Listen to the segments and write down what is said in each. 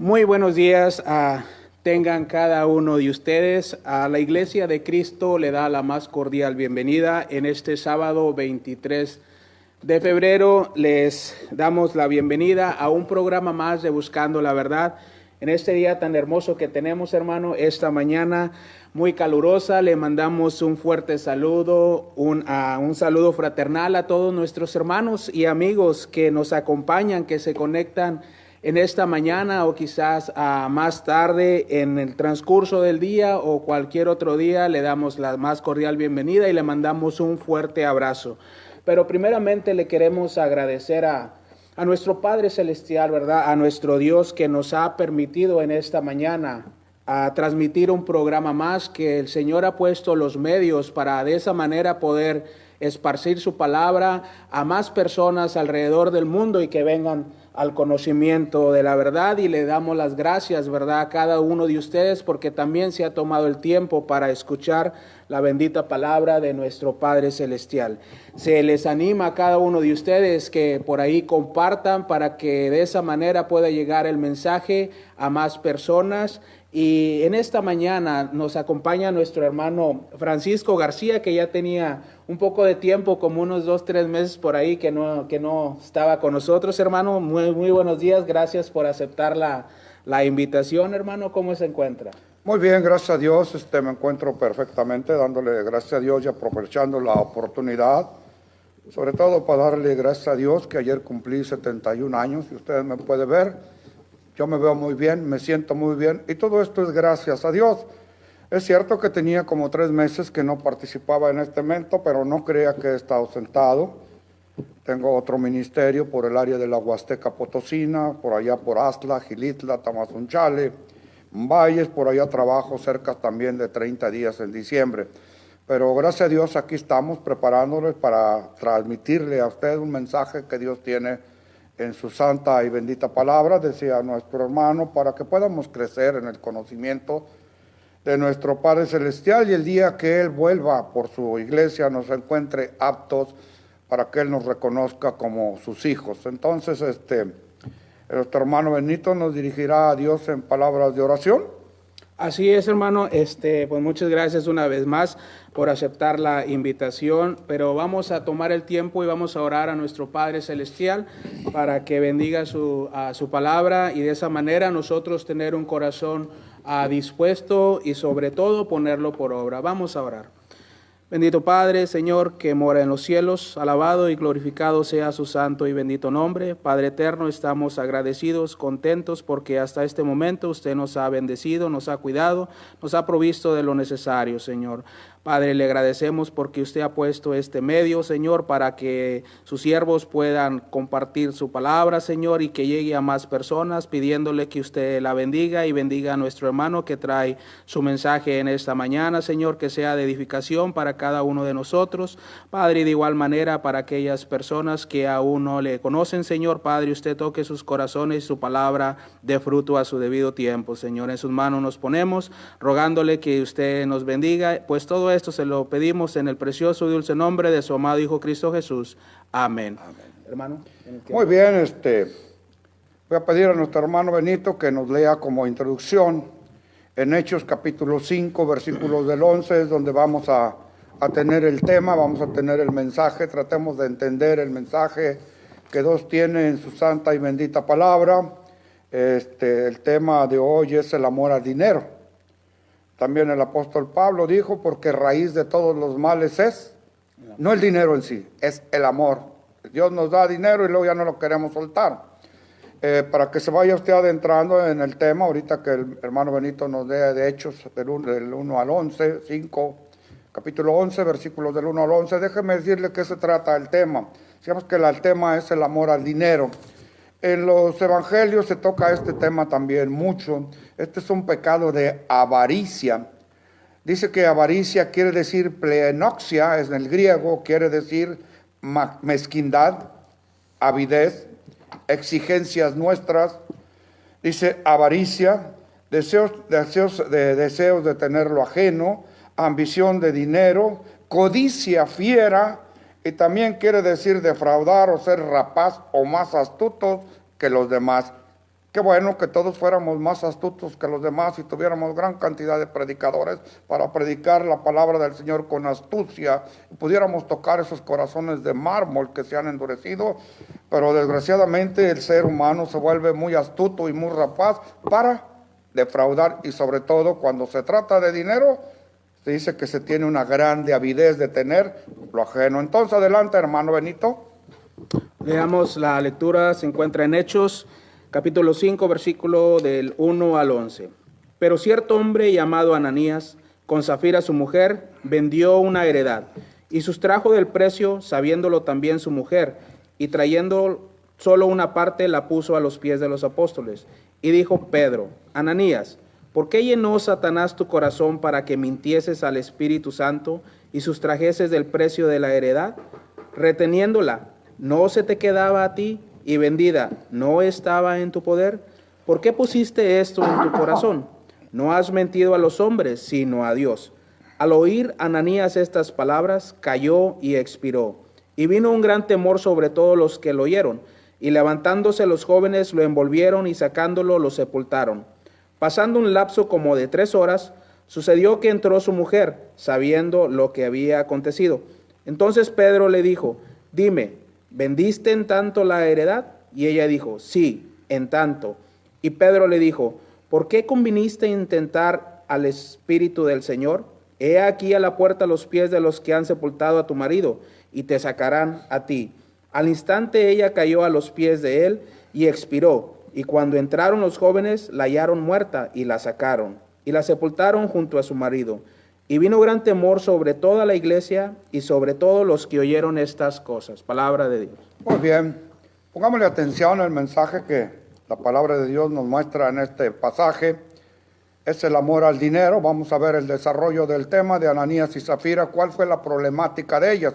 Muy buenos días tengan cada uno de ustedes. A la Iglesia de Cristo le da la más cordial bienvenida en este sábado 23 de febrero. Les damos la bienvenida a un programa más de Buscando la Verdad. En este día tan hermoso que tenemos, hermano, esta mañana muy calurosa, le mandamos un fuerte saludo, un saludo fraternal a todos nuestros hermanos y amigos que nos acompañan, que se conectan en esta mañana o quizás más tarde en el transcurso del día o cualquier otro día. Le damos la más cordial bienvenida y le mandamos un fuerte abrazo. Pero primeramente le queremos agradecer a nuestro Padre Celestial, ¿verdad? A nuestro Dios que nos ha permitido en esta mañana a transmitir un programa más, que el Señor ha puesto los medios para de esa manera poder esparcir su palabra a más personas alrededor del mundo y que vengan al conocimiento de la verdad. Y le damos las gracias, ¿verdad?, a cada uno de ustedes porque también se ha tomado el tiempo para escuchar la bendita palabra de nuestro Padre Celestial. Se les anima a cada uno de ustedes que por ahí compartan para que de esa manera pueda llegar el mensaje a más personas. Y en esta mañana nos acompaña nuestro hermano Francisco García, que ya tenía un poco de tiempo, como unos 2-3 meses por ahí que no estaba con nosotros, hermano. Muy buenos días, gracias por aceptar la invitación, hermano. ¿Cómo se encuentra? Muy bien, gracias a Dios, me encuentro perfectamente, dándole gracias a Dios y aprovechando la oportunidad, sobre todo para darle gracias a Dios que ayer cumplí 71 años, y ustedes me pueden ver, yo me veo muy bien, me siento muy bien, y todo esto es gracias a Dios. Es cierto que tenía como 3 meses que no participaba en este evento, pero no crea que he estado sentado. Tengo otro ministerio por el área de la Huasteca Potosina, por allá por Astla, Gilitla, Tamazunchale, Valles, por allá trabajo cerca también de 30 días en diciembre. Pero gracias a Dios aquí estamos preparándoles para transmitirle a usted un mensaje que Dios tiene en su santa y bendita palabra, decía nuestro hermano, para que podamos crecer en el conocimiento de nuestro Padre Celestial y el día que Él vuelva por su iglesia nos encuentre aptos para que Él nos reconozca como sus hijos. Entonces, nuestro hermano Benito nos dirigirá a Dios en palabras de oración. Así es, hermano. Pues muchas gracias una vez más por aceptar la invitación, pero vamos a tomar el tiempo y vamos a orar a nuestro Padre Celestial para que bendiga su palabra y de esa manera nosotros tener un corazón dispuesto y sobre todo ponerlo por obra. Vamos a orar. Bendito Padre, Señor, que mora en los cielos, alabado y glorificado sea su santo y bendito nombre. Padre eterno, estamos agradecidos, contentos, porque hasta este momento usted nos ha bendecido, nos ha cuidado, nos ha provisto de lo necesario, Señor. Padre, le agradecemos porque usted ha puesto este medio, Señor, para que sus siervos puedan compartir su palabra, Señor, y que llegue a más personas, pidiéndole que usted la bendiga y bendiga a nuestro hermano que trae su mensaje en esta mañana, Señor, que sea de edificación para cada uno de nosotros. Padre, y de igual manera para aquellas personas que aún no le conocen, Señor, Padre, usted toque sus corazones y su palabra dé fruto a su debido tiempo, Señor. En sus manos nos ponemos, rogándole que usted nos bendiga, pues todo esto se lo pedimos en el precioso y dulce nombre de su amado Hijo Cristo Jesús. Amén. Amén. Hermano. Muy bien, voy a pedir a nuestro hermano Benito que nos lea como introducción en Hechos capítulo 5, versículos del 11, es donde vamos a tener el tema, vamos a tener el mensaje. Tratemos de entender el mensaje que Dios tiene en su santa y bendita palabra. El tema de hoy es el amor al dinero. También el apóstol Pablo dijo, porque raíz de todos los males es, no el dinero en sí, es el amor. Dios nos da dinero y luego ya no lo queremos soltar. Para que se vaya usted adentrando en el tema, ahorita que el hermano Benito nos dé de Hechos del 1 al 11, 5, capítulo 11, versículos del 1 al 11, déjeme decirle qué se trata el tema. Digamos que el tema es el amor al dinero. En los evangelios se toca este tema también mucho. Este es un pecado de avaricia. Dice que avaricia quiere decir pleenoxia, es en el griego, quiere decir mezquindad, avidez, exigencias nuestras. Dice avaricia, deseos de tener lo ajeno, ambición de dinero, codicia fiera, y también quiere decir defraudar o ser rapaz o más astuto que los demás. Qué bueno que todos fuéramos más astutos que los demás y tuviéramos gran cantidad de predicadores para predicar la palabra del Señor con astucia y pudiéramos tocar esos corazones de mármol que se han endurecido, pero desgraciadamente el ser humano se vuelve muy astuto y muy rapaz para defraudar, y sobre todo cuando se trata de dinero, se dice que se tiene una grande avidez de tener lo ajeno. Entonces adelante, hermano Benito. Leamos la lectura, se encuentra en Hechos, capítulo 5, versículo del 1 al 11. Pero cierto hombre llamado Ananías, con Safira su mujer, vendió una heredad, y sustrajo del precio, sabiéndolo también su mujer, y trayendo solo una parte, la puso a los pies de los apóstoles. Y dijo Pedro: Ananías, ¿por qué llenó Satanás tu corazón para que mintieses al Espíritu Santo y sustrajeses del precio de la heredad? Reteniéndola, ¿no se te quedaba a ti? Y vendida, ¿no estaba en tu poder? ¿Por qué pusiste esto en tu corazón? No has mentido a los hombres, sino a Dios. Al oír Ananías estas palabras, cayó y expiró. Y vino un gran temor sobre todos los que lo oyeron. Y levantándose los jóvenes, lo envolvieron y sacándolo, lo sepultaron. Pasando un lapso como de 3 horas, sucedió que entró su mujer, sabiendo lo que había acontecido. Entonces Pedro le dijo: dime, ¿vendiste en tanto la heredad? Y ella dijo: sí, en tanto. Y Pedro le dijo: ¿por qué conviniste intentar al Espíritu del Señor? He aquí a la puerta los pies de los que han sepultado a tu marido, y te sacarán a ti. Al instante ella cayó a los pies de él y expiró. Y cuando entraron los jóvenes, la hallaron muerta y la sacaron, y la sepultaron junto a su marido. Y vino gran temor sobre toda la iglesia y sobre todos los que oyeron estas cosas. Palabra de Dios. Muy bien, pongámosle atención al mensaje que la palabra de Dios nos muestra en este pasaje. Es el amor al dinero. Vamos a ver el desarrollo del tema de Ananías y Safira, cuál fue la problemática de ellas.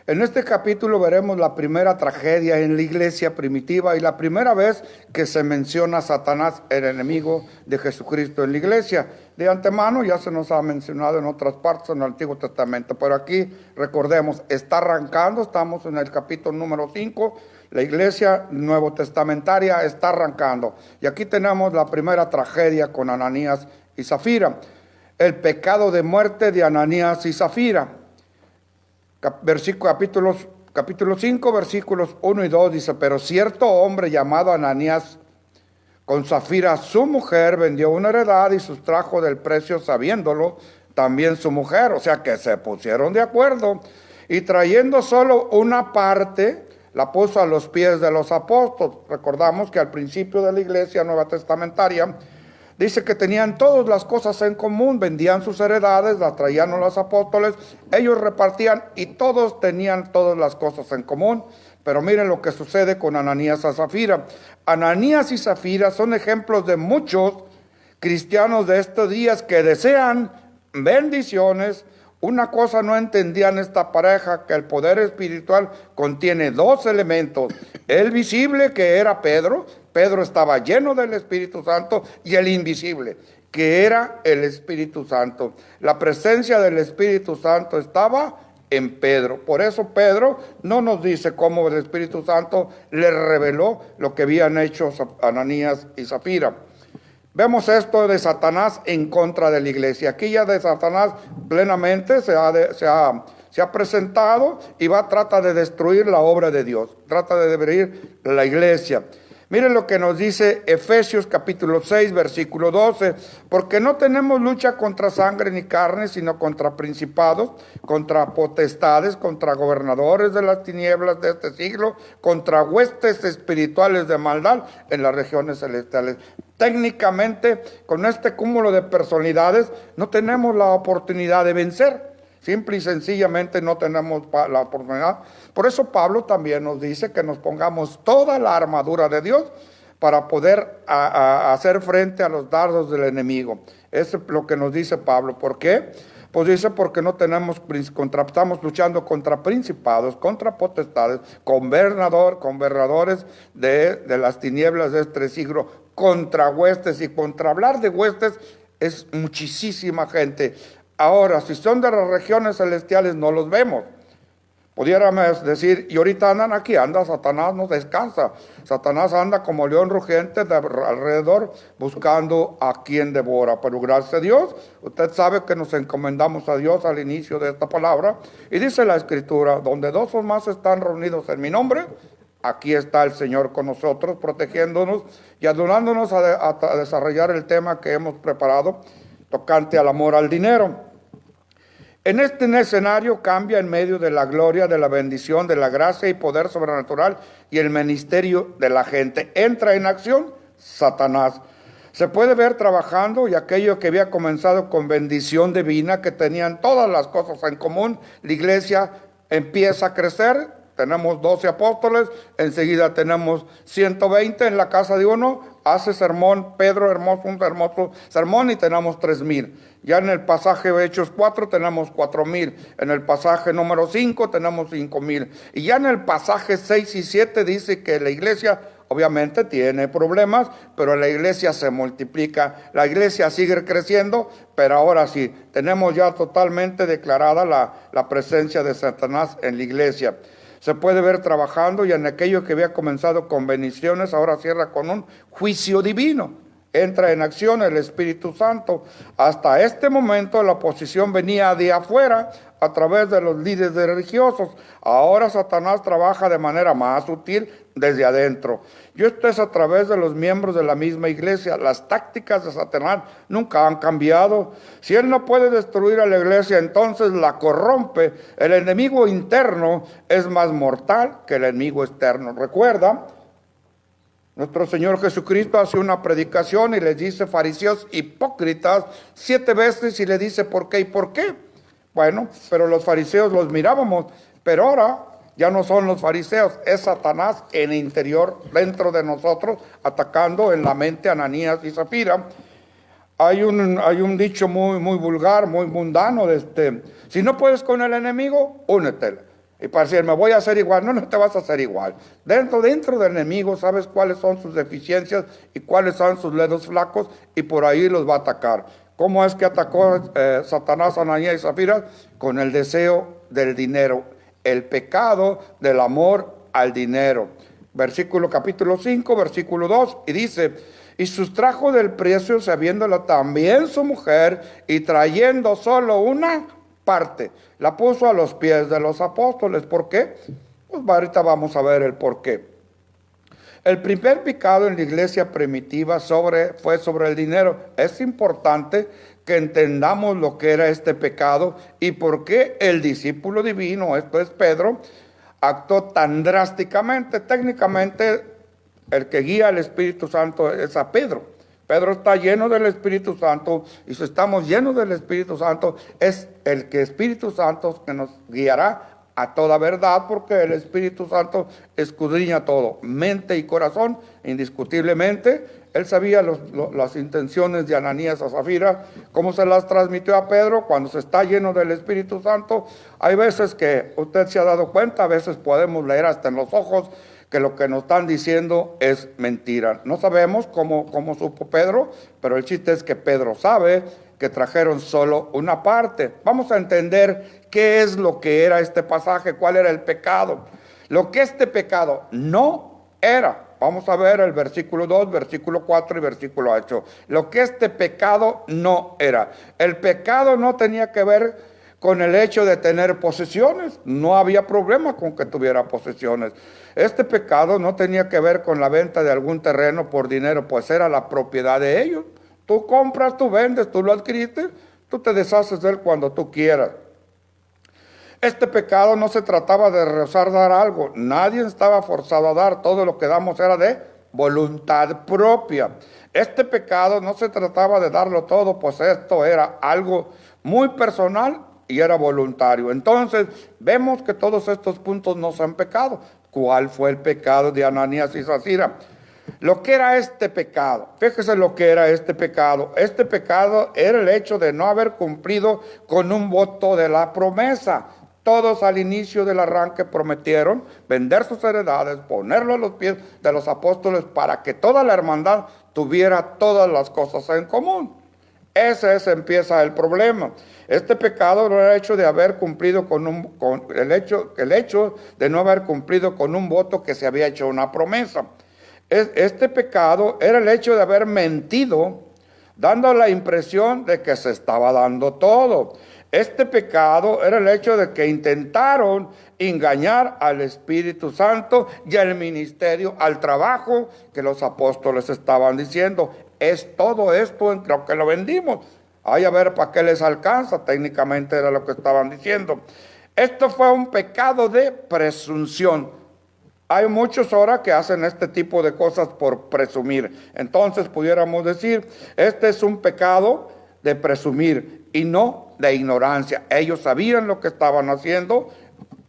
En este capítulo veremos la primera tragedia en la iglesia primitiva y la primera vez que se menciona a Satanás, el enemigo de Jesucristo, en la iglesia. De antemano ya se nos ha mencionado en otras partes en el Antiguo Testamento, pero aquí recordemos, está arrancando, estamos en el capítulo número 5, la iglesia nuevo testamentaria está arrancando. Y aquí tenemos la primera tragedia con Ananías y Safira, el pecado de muerte de Ananías y Safira. Capítulo 5, versículos 1 y 2 dice: pero cierto hombre llamado Ananías, con Safira su mujer, vendió una heredad y sustrajo del precio, sabiéndolo también su mujer. O sea que se pusieron de acuerdo, y trayendo solo una parte, la puso a los pies de los apóstoles. Recordamos que al principio de la iglesia nueva testamentaria dice que tenían todas las cosas en común, vendían sus heredades, las traían a los apóstoles, ellos repartían y todos tenían todas las cosas en común. Pero miren lo que sucede con Ananías y Safira. Ananías y Safira son ejemplos de muchos cristianos de estos días que desean bendiciones. Una cosa no entendían esta pareja, que el poder espiritual contiene 2 elementos: el visible, que era Pedro estaba lleno del Espíritu Santo, y el invisible, que era el Espíritu Santo. La presencia del Espíritu Santo estaba en Pedro. Por eso Pedro no nos dice cómo el Espíritu Santo le reveló lo que habían hecho Ananías y Safira. Vemos esto de Satanás en contra de la iglesia. Aquí ya de Satanás plenamente se ha presentado y trata de destruir la obra de Dios, trata de destruir la iglesia. Miren lo que nos dice Efesios capítulo 6, versículo 12. Porque no tenemos lucha contra sangre ni carne, sino contra principados, contra potestades, contra gobernadores de las tinieblas de este siglo, contra huestes espirituales de maldad en las regiones celestiales. Técnicamente, con este cúmulo de personalidades, no tenemos la oportunidad de vencer. Simple y sencillamente no tenemos la oportunidad. Por eso Pablo también nos dice que nos pongamos toda la armadura de Dios para poder hacer frente a los dardos del enemigo. Eso es lo que nos dice Pablo. ¿Por qué? Pues dice porque estamos luchando contra principados, contra potestades, gobernadores de las tinieblas de este siglo, contra huestes. Y contra hablar de huestes es muchísima gente. Ahora, si son de las regiones celestiales, no los vemos, Pudiéramos decir, y ahorita andan aquí, anda Satanás, no descansa. Satanás anda como león rugiente alrededor buscando a quien devora. Pero gracias a Dios, usted sabe que nos encomendamos a Dios al inicio de esta palabra. Y dice la Escritura, donde dos o más están reunidos en mi nombre, aquí está el Señor con nosotros, protegiéndonos y ayudándonos a desarrollar el tema que hemos preparado, tocante al amor al dinero. En este escenario cambia en medio de la gloria, de la bendición, de la gracia y poder sobrenatural y el ministerio de la gente. Entra en acción Satanás. Se puede ver trabajando y aquello que había comenzado con bendición divina, que tenían todas las cosas en común, la iglesia empieza a crecer. Tenemos 12 apóstoles, enseguida tenemos 120 en la casa de uno, hace sermón, Pedro, un hermoso sermón y tenemos 3,000. Ya en el pasaje de Hechos 4 tenemos 4,000, en el pasaje número 5 tenemos 5,000. Y ya en el pasaje 6 y 7 dice que la iglesia obviamente tiene problemas, pero la iglesia se multiplica, la iglesia sigue creciendo, pero ahora sí, tenemos ya totalmente declarada la presencia de Satanás en la iglesia. Se puede ver trabajando y en aquello que había comenzado con bendiciones, ahora cierra con un juicio divino. Entra en acción el Espíritu Santo. Hasta este momento la oposición venía de afuera a través de los líderes religiosos. Ahora Satanás trabaja de manera más sutil desde adentro. Y esto es a través de los miembros de la misma iglesia. Las tácticas de Satanás nunca han cambiado. Si él no puede destruir a la iglesia, entonces la corrompe. El enemigo interno es más mortal que el enemigo externo. Recuerda, nuestro Señor Jesucristo hace una predicación y les dice fariseos hipócritas 7 veces y le dice ¿por qué y por qué? Bueno, pero los fariseos los mirábamos, pero ahora ya no son los fariseos, es Satanás en el interior, dentro de nosotros, atacando en la mente a Ananías y Zafira. Hay un dicho muy vulgar, muy mundano, si no puedes con el enemigo, únetele. Y para decir, me voy a hacer igual, no te vas a hacer igual. Dentro del enemigo sabes cuáles son sus deficiencias y cuáles son sus dedos flacos y por ahí los va a atacar. ¿Cómo es que atacó Satanás a Ananías y Zafira? Con el deseo del dinero, el pecado del amor al dinero. Capítulo 5, versículo 2, y dice, y sustrajo del precio sabiéndolo también su mujer y trayendo solo una parte, la puso a los pies de los apóstoles. ¿Por qué? Pues ahorita vamos a ver el por qué. El primer pecado en la iglesia primitiva fue sobre el dinero. Es importante que entendamos lo que era este pecado y por qué el discípulo divino, esto es Pedro, actuó tan drásticamente. Técnicamente, el que guía al Espíritu Santo es a Pedro. Pedro está lleno del Espíritu Santo y si estamos llenos del Espíritu Santo, es el Espíritu Santo que nos guiará a toda verdad, porque el Espíritu Santo escudriña todo, mente y corazón, indiscutiblemente. Él sabía las intenciones de Ananías a Zafira, cómo se las transmitió a Pedro. Cuando se está lleno del Espíritu Santo, hay veces que usted se ha dado cuenta, a veces podemos leer hasta en los ojos que lo que nos están diciendo es mentira. No sabemos cómo supo Pedro, pero el chiste es que Pedro sabe que trajeron solo una parte. Vamos a entender qué es lo que era este pasaje, cuál era el pecado. Lo que este pecado no era. Vamos a ver el versículo 2, versículo 4 y versículo 8. Lo que este pecado no era. El pecado no tenía que ver con el hecho de tener posesiones. No había problema con que tuviera posesiones. Este pecado no tenía que ver con la venta de algún terreno por dinero, pues era la propiedad de ellos. Tú compras, tú vendes, tú lo adquiriste, tú te deshaces de él cuando tú quieras. Este pecado no se trataba de rehusar dar algo. Nadie estaba forzado a dar. Todo lo que damos era de voluntad propia. Este pecado no se trataba de darlo todo, pues esto era algo muy personal y era voluntario. Entonces, vemos que todos estos puntos no son pecado. ¿Cuál fue el pecado de Ananías y Zafira? Lo que era este pecado, fíjese lo que era este pecado. Este pecado era el hecho de no haber cumplido con un voto de la promesa. Todos al inicio del arranque prometieron vender sus heredades, ponerlo a los pies de los apóstoles para que toda la hermandad tuviera todas las cosas en común. Empieza el problema. Este pecado no era el hecho de haber cumplido el hecho de no haber cumplido con un voto que se había hecho una promesa. Este pecado era el hecho de haber mentido, dando la impresión de que se estaba dando todo. Este pecado era el hecho de que intentaron engañar al Espíritu Santo y al ministerio, al trabajo que los apóstoles estaban diciendo. Es todo esto en lo que lo vendimos. Ay, a ver para qué les alcanza. Técnicamente era lo que estaban diciendo. Esto fue un pecado de presunción. Hay muchos ahora que hacen este tipo de cosas por presumir. Entonces pudiéramos decir, este es un pecado de presumir y no de ignorancia. Ellos sabían lo que estaban haciendo.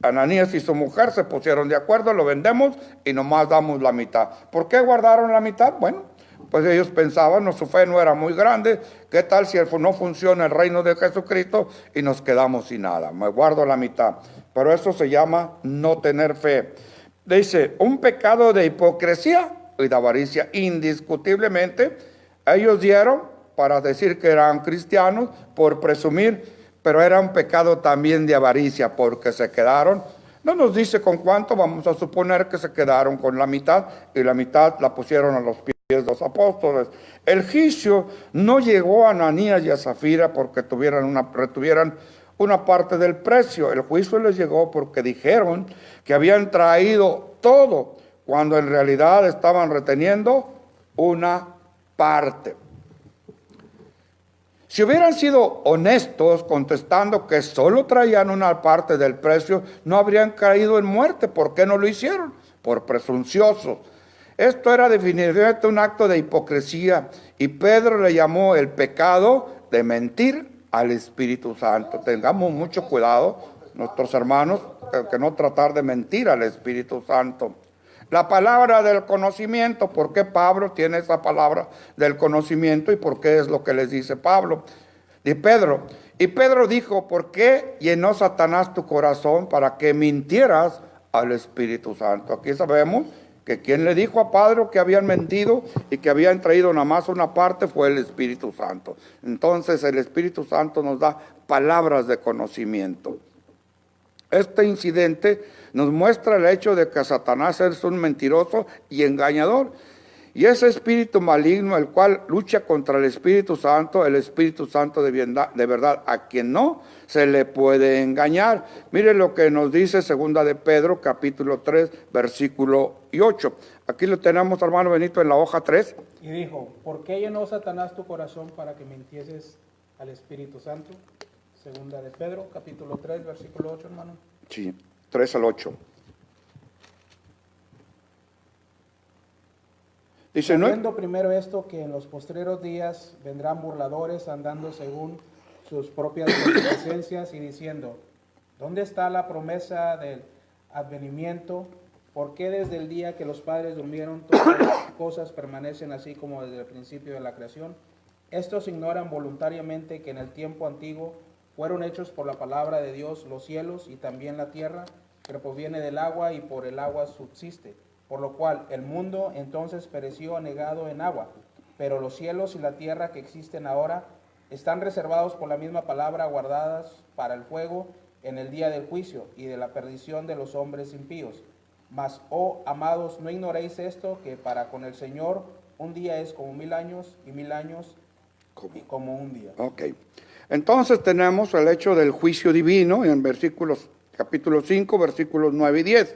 Ananías y su mujer se pusieron de acuerdo, lo vendemos y nomás damos la mitad. ¿Por qué guardaron la mitad? Bueno, pues ellos pensaban, no, su fe no era muy grande. ¿Qué tal si no funciona el reino de Jesucristo y nos quedamos sin nada? Me guardo la mitad. Pero eso se llama no tener fe. Dice, un pecado de hipocresía y de avaricia. Indiscutiblemente, ellos dieron para decir que eran cristianos, por presumir, pero era un pecado también de avaricia, porque se quedaron, no nos dice con cuánto, vamos a suponer que se quedaron con la mitad, y la mitad la pusieron a los pies de los apóstoles. El juicio no llegó a Ananías y a Zafira porque retuvieran una parte del precio. El juicio les llegó porque dijeron que habían traído todo, cuando en realidad estaban reteniendo una parte. Si hubieran sido honestos contestando que solo traían una parte del precio, no habrían caído en muerte. ¿Por qué no lo hicieron? Por presunciosos. Esto era definitivamente un acto de hipocresía, y Pedro le llamó el pecado de mentir al Espíritu Santo. Tengamos mucho cuidado, nuestros hermanos, que no tratar de mentir al Espíritu Santo. La palabra del conocimiento, ¿por qué Pablo tiene esa palabra del conocimiento y por qué es lo que les dice Pablo? Y Pedro dijo, ¿por qué llenó Satanás tu corazón para que mintieras al Espíritu Santo? Aquí sabemos que quien le dijo a Pedro que habían mentido y que habían traído nada más una parte fue el Espíritu Santo. Entonces el Espíritu Santo nos da palabras de conocimiento. Este incidente nos muestra el hecho de que Satanás es un mentiroso y engañador. Y ese espíritu maligno, el cual lucha contra el Espíritu Santo de verdad, a quien no se le puede engañar. Mire lo que nos dice segunda de Pedro, capítulo 3, versículo 8. Aquí lo tenemos, hermano Benito, en la hoja 3. Y dijo, ¿por qué llenó Satanás tu corazón para que mintieses al Espíritu Santo? Segunda de Pedro, capítulo 3, versículo 8, hermano. Sí, 3 al 8. Dice, sabiendo primero esto, que en los postreros días vendrán burladores andando según sus propias concupiscencias y diciendo, ¿dónde está la promesa del advenimiento? ¿Por qué desde el día que los padres durmieron todas las cosas permanecen así como desde el principio de la creación? Estos ignoran voluntariamente que en el tiempo antiguo fueron hechos por la palabra de Dios los cielos y también la tierra, que proviene del agua y por el agua subsiste. Por lo cual el mundo entonces pereció anegado en agua, pero los cielos y la tierra que existen ahora están reservados por la misma palabra, guardadas para el fuego en el día del juicio y de la perdición de los hombres impíos. Mas, oh amados, no ignoréis esto, que para con el Señor un día es como 1000 años y 1000 años como un día. Ok. Entonces tenemos el hecho del juicio divino en capítulo 5, versículos 9 y 10.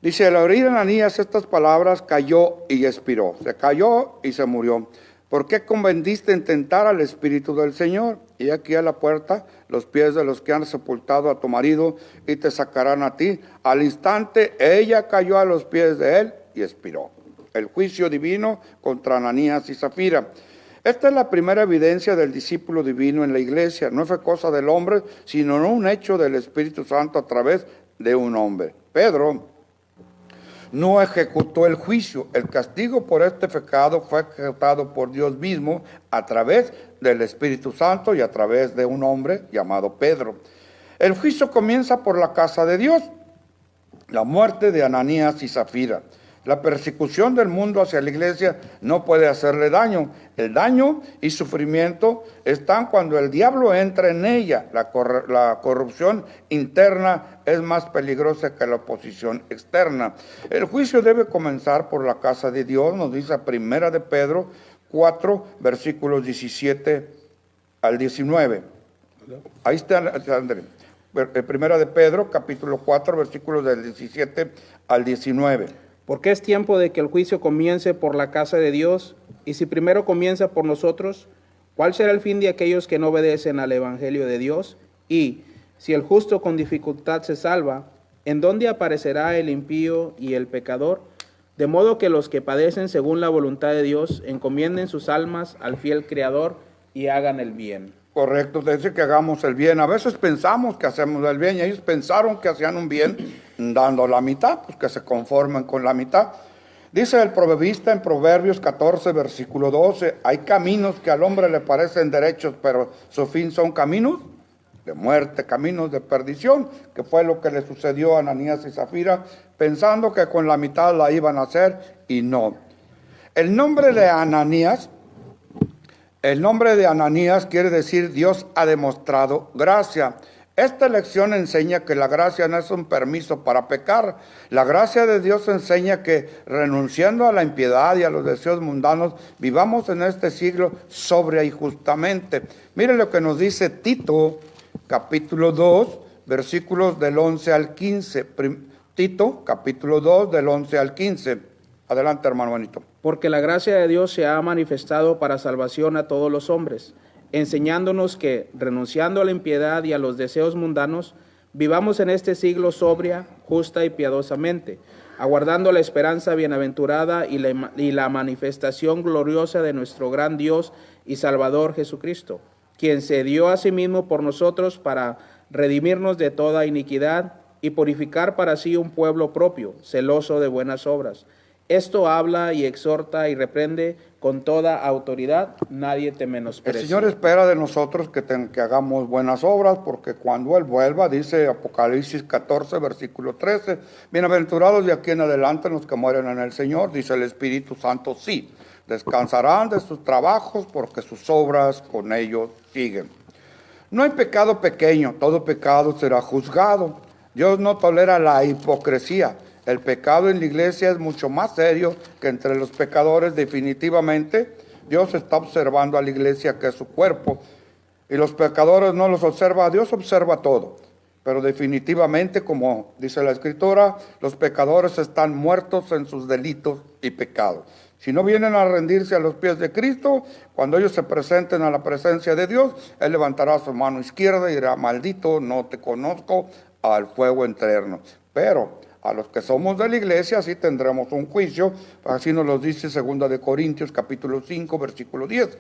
Dice, al oír Ananías estas palabras, cayó y expiró. Se cayó y se murió. ¿Por qué convendiste en tentar al Espíritu del Señor? Y aquí a la puerta los pies de los que han sepultado a tu marido y te sacarán a ti. Al instante ella cayó a los pies de él y expiró. El juicio divino contra Ananías y Zafira. Esta es la primera evidencia del discípulo divino en la iglesia. No fue cosa del hombre, sino un hecho del Espíritu Santo a través de un hombre. Pedro no ejecutó el juicio. El castigo por este pecado fue ejecutado por Dios mismo a través del Espíritu Santo y a través de un hombre llamado Pedro. El juicio comienza por la casa de Dios, la muerte de Ananías y Zafira. La persecución del mundo hacia la iglesia no puede hacerle daño. El daño y sufrimiento están cuando el diablo entra en ella. La corrupción interna es más peligrosa que la oposición externa. El juicio debe comenzar por la casa de Dios, nos dice Primera de Pedro 4, versículos 17 al 19. Ahí está, André. Primera de Pedro, capítulo 4, versículos del 17 al 19. Porque es tiempo de que el juicio comience por la casa de Dios, y si primero comienza por nosotros, ¿cuál será el fin de aquellos que no obedecen al evangelio de Dios? Y si el justo con dificultad se salva, ¿en dónde aparecerá el impío y el pecador? De modo que los que padecen según la voluntad de Dios encomienden sus almas al fiel Creador y hagan el bien. Correcto, dice que hagamos el bien. A veces pensamos que hacemos el bien y ellos pensaron que hacían un bien dando la mitad, pues que se conformen con la mitad. Dice el proverbista en Proverbios 14, versículo 12, hay caminos que al hombre le parecen derechos, pero su fin son caminos de muerte, caminos de perdición, que fue lo que le sucedió a Ananías y Zafira, pensando que con la mitad la iban a hacer y no. El nombre de Ananías quiere decir Dios ha demostrado gracia. Esta lección enseña que la gracia no es un permiso para pecar. La gracia de Dios enseña que renunciando a la impiedad y a los deseos mundanos, vivamos en este siglo sobria y justamente. Mire lo que nos dice Tito, capítulo 2, versículos del 11 al 15. Tito, capítulo 2, del 11 al 15. Adelante, hermano Benito. Porque la gracia de Dios se ha manifestado para salvación a todos los hombres, enseñándonos que, renunciando a la impiedad y a los deseos mundanos, vivamos en este siglo sobria, justa y piadosamente, aguardando la esperanza bienaventurada y la manifestación gloriosa de nuestro gran Dios y Salvador Jesucristo, quien se dio a sí mismo por nosotros para redimirnos de toda iniquidad y purificar para sí un pueblo propio, celoso de buenas obras. Esto habla y exhorta y reprende con toda autoridad, nadie te menosprecie. El Señor espera de nosotros que hagamos buenas obras, porque cuando Él vuelva, dice Apocalipsis 14, versículo 13, bienaventurados de aquí en adelante los que mueren en el Señor, dice el Espíritu Santo, sí, descansarán de sus trabajos porque sus obras con ellos siguen. No hay pecado pequeño, todo pecado será juzgado. Dios no tolera la hipocresía. El pecado en la iglesia es mucho más serio que entre los pecadores. Definitivamente, Dios está observando a la iglesia, que es su cuerpo, y los pecadores no los observa. Dios observa todo, pero definitivamente, como dice la Escritura, los pecadores están muertos en sus delitos y pecados. Si no vienen a rendirse a los pies de Cristo, cuando ellos se presenten a la presencia de Dios, Él levantará su mano izquierda y dirá, maldito, no te conozco, al fuego eterno. Pero a los que somos de la iglesia sí tendremos un juicio, así nos lo dice 2 de Corintios capítulo 5 versículo 10,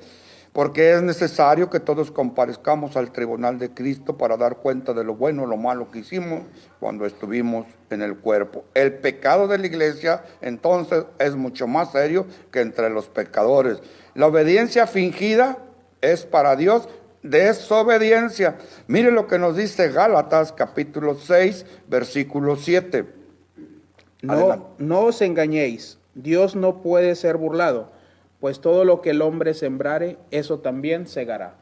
porque es necesario que todos comparezcamos al tribunal de Cristo para dar cuenta de lo bueno o lo malo que hicimos cuando estuvimos en el cuerpo. El pecado de la iglesia entonces es mucho más serio que entre los pecadores. La obediencia fingida es para Dios desobediencia. Mire lo que nos dice Gálatas capítulo 6 versículo 7. No os engañéis, Dios no puede ser burlado, pues todo lo que el hombre sembrare, eso también segará.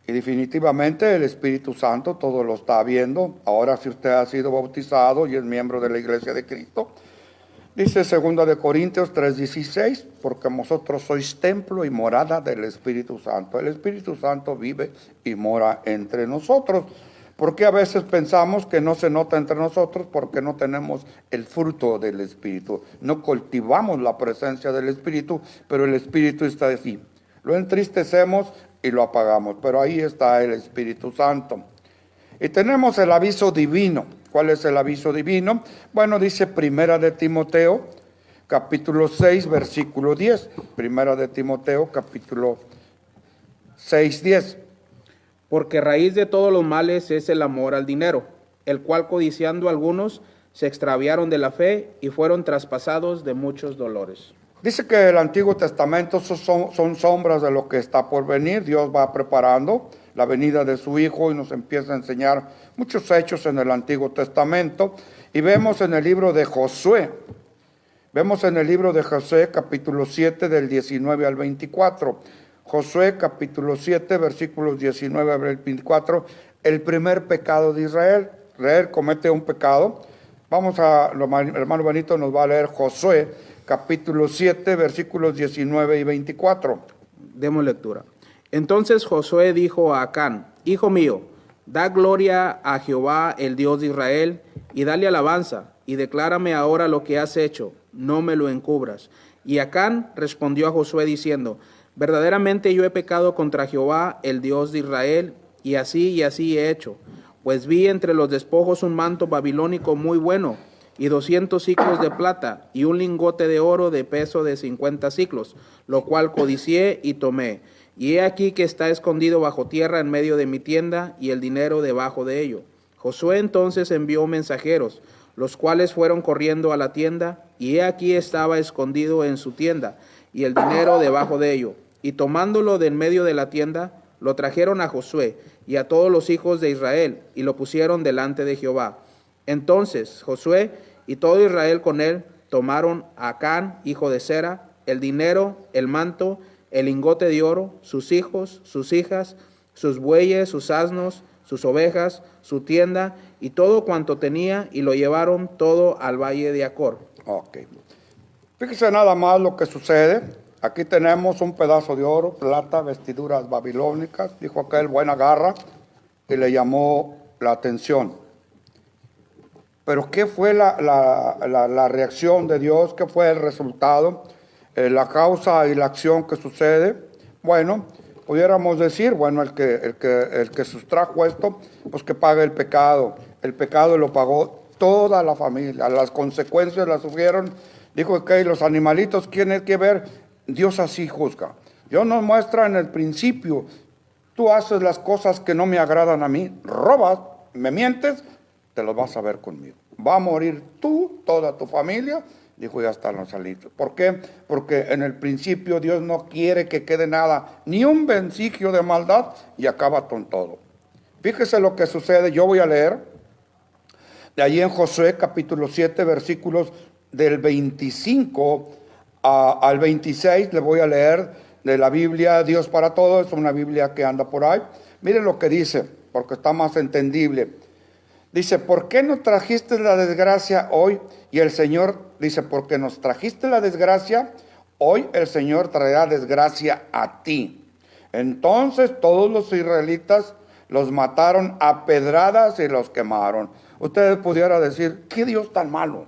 Y definitivamente el Espíritu Santo todo lo está viendo. Ahora, si usted ha sido bautizado y es miembro de la iglesia de Cristo, dice 2 de Corintios 3:16, porque vosotros sois templo y morada del Espíritu Santo. El Espíritu Santo vive y mora entre nosotros. Porque a veces pensamos que no se nota entre nosotros porque no tenemos el fruto del Espíritu. No cultivamos la presencia del Espíritu, pero el Espíritu está así. Lo entristecemos y lo apagamos, pero ahí está el Espíritu Santo. Y tenemos el aviso divino. ¿Cuál es el aviso divino? Bueno, dice Primera de Timoteo, capítulo 6, versículo 10. Primera de Timoteo, capítulo 6, 10. Porque raíz de todos los males es el amor al dinero, el cual codiciando algunos se extraviaron de la fe y fueron traspasados de muchos dolores. Dice que el Antiguo Testamento son sombras de lo que está por venir. Dios va preparando la venida de su Hijo y nos empieza a enseñar muchos hechos en el Antiguo Testamento. Y vemos en el libro de Josué, Vemos en el libro de Josué, capítulo 7, del 19 al 24. Josué, capítulo 7, versículos 19 al 24, el primer pecado de Israel. Israel comete un pecado. El hermano Benito nos va a leer Josué, capítulo 7, versículos 19 y 24. Demos lectura. Entonces Josué dijo a Acán: Hijo mío, da gloria a Jehová, el Dios de Israel, y dale alabanza, y declárame ahora lo que has hecho, no me lo encubras. Y Acán respondió a Josué diciendo: Verdaderamente yo he pecado contra Jehová, el Dios de Israel, y así he hecho. Pues vi entre los despojos un manto babilónico muy bueno, y 200 siclos de plata, y un lingote de oro de peso de 50 siclos, lo cual codicié y tomé. Y he aquí que está escondido bajo tierra en medio de mi tienda, y el dinero debajo de ello. Josué entonces envió mensajeros, los cuales fueron corriendo a la tienda, y he aquí estaba escondido en su tienda, y el dinero debajo de ello. Y tomándolo de en medio de la tienda, lo trajeron a Josué y a todos los hijos de Israel, y lo pusieron delante de Jehová. Entonces Josué y todo Israel con él tomaron a Acán, hijo de Zera, el dinero, el manto, el lingote de oro, sus hijos, sus hijas, sus bueyes, sus asnos, sus ovejas, su tienda y todo cuanto tenía, y lo llevaron todo al valle de Acor. Ok. Fíjese nada más lo que sucede. Aquí tenemos un pedazo de oro, plata, vestiduras babilónicas, dijo aquel, buena garra, y le llamó la atención. Pero ¿qué fue la reacción de Dios? ¿Qué fue el resultado? La causa y la acción que sucede. Bueno, pudiéramos decir, bueno, el que sustrajo esto, pues que pague el pecado. El pecado lo pagó toda la familia. Las consecuencias las sufrieron. Dijo que los animalitos tienen que ver. Dios así juzga. Dios nos muestra en el principio: tú haces las cosas que no me agradan a mí, robas, me mientes, te los vas a ver conmigo. Va a morir tú, toda tu familia. Dijo, ya están los salitos. ¿Por qué? Porque en el principio Dios no quiere que quede nada, ni un vestigio de maldad, y acaba con todo. Fíjese lo que sucede. Yo voy a leer de allí en Josué capítulo 7, versículos del 25 al 26, le voy a leer de la Biblia Dios para Todos, es una Biblia que anda por ahí. Miren lo que dice, porque está más entendible. Dice, ¿por qué nos trajiste la desgracia hoy? Y el Señor dice, porque nos trajiste la desgracia, hoy el Señor traerá desgracia a ti. Entonces todos los israelitas los mataron a pedradas y los quemaron. Ustedes pudieran decir, ¿qué Dios tan malo?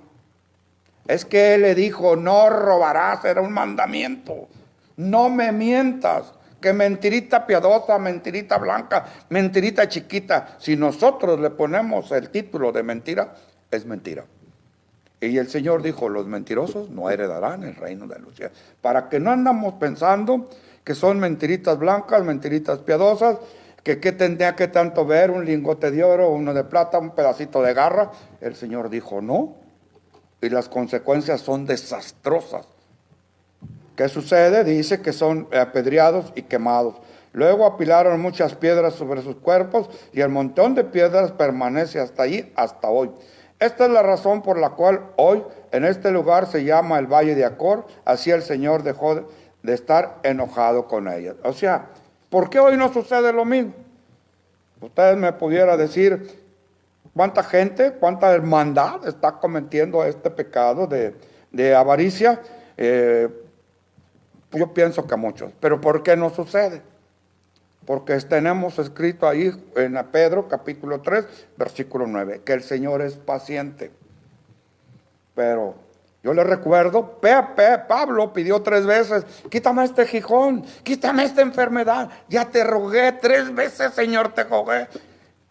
Es que Él le dijo, no robarás, era un mandamiento. No me mientas, que mentirita piadosa, mentirita blanca, mentirita chiquita. Si nosotros le ponemos el título de mentira, es mentira. Y el Señor dijo, los mentirosos no heredarán el reino de los cielos. Para que no andamos pensando que son mentiritas blancas, mentiritas piadosas, que qué tendría que tanto ver un lingote de oro, uno de plata, un pedacito de garra. El Señor dijo, no. Y las consecuencias son desastrosas. ¿Qué sucede? Dice que son apedreados y quemados. Luego apilaron muchas piedras sobre sus cuerpos y el montón de piedras permanece hasta allí, hasta hoy. Esta es la razón por la cual hoy en este lugar se llama el Valle de Acor. Así el Señor dejó de estar enojado con ellas. O sea, ¿por qué hoy no sucede lo mismo? Ustedes me pudieran decir, ¿cuánta gente, cuánta hermandad está cometiendo este pecado de avaricia? Yo pienso que muchos. ¿Pero por qué no sucede? Porque tenemos escrito ahí en Pedro capítulo 3, versículo 9, que el Señor es paciente. Pero yo le recuerdo, Pablo pidió 3 veces, quítame este gijón, quítame esta enfermedad. Ya te rogué 3 veces, Señor, te rogué.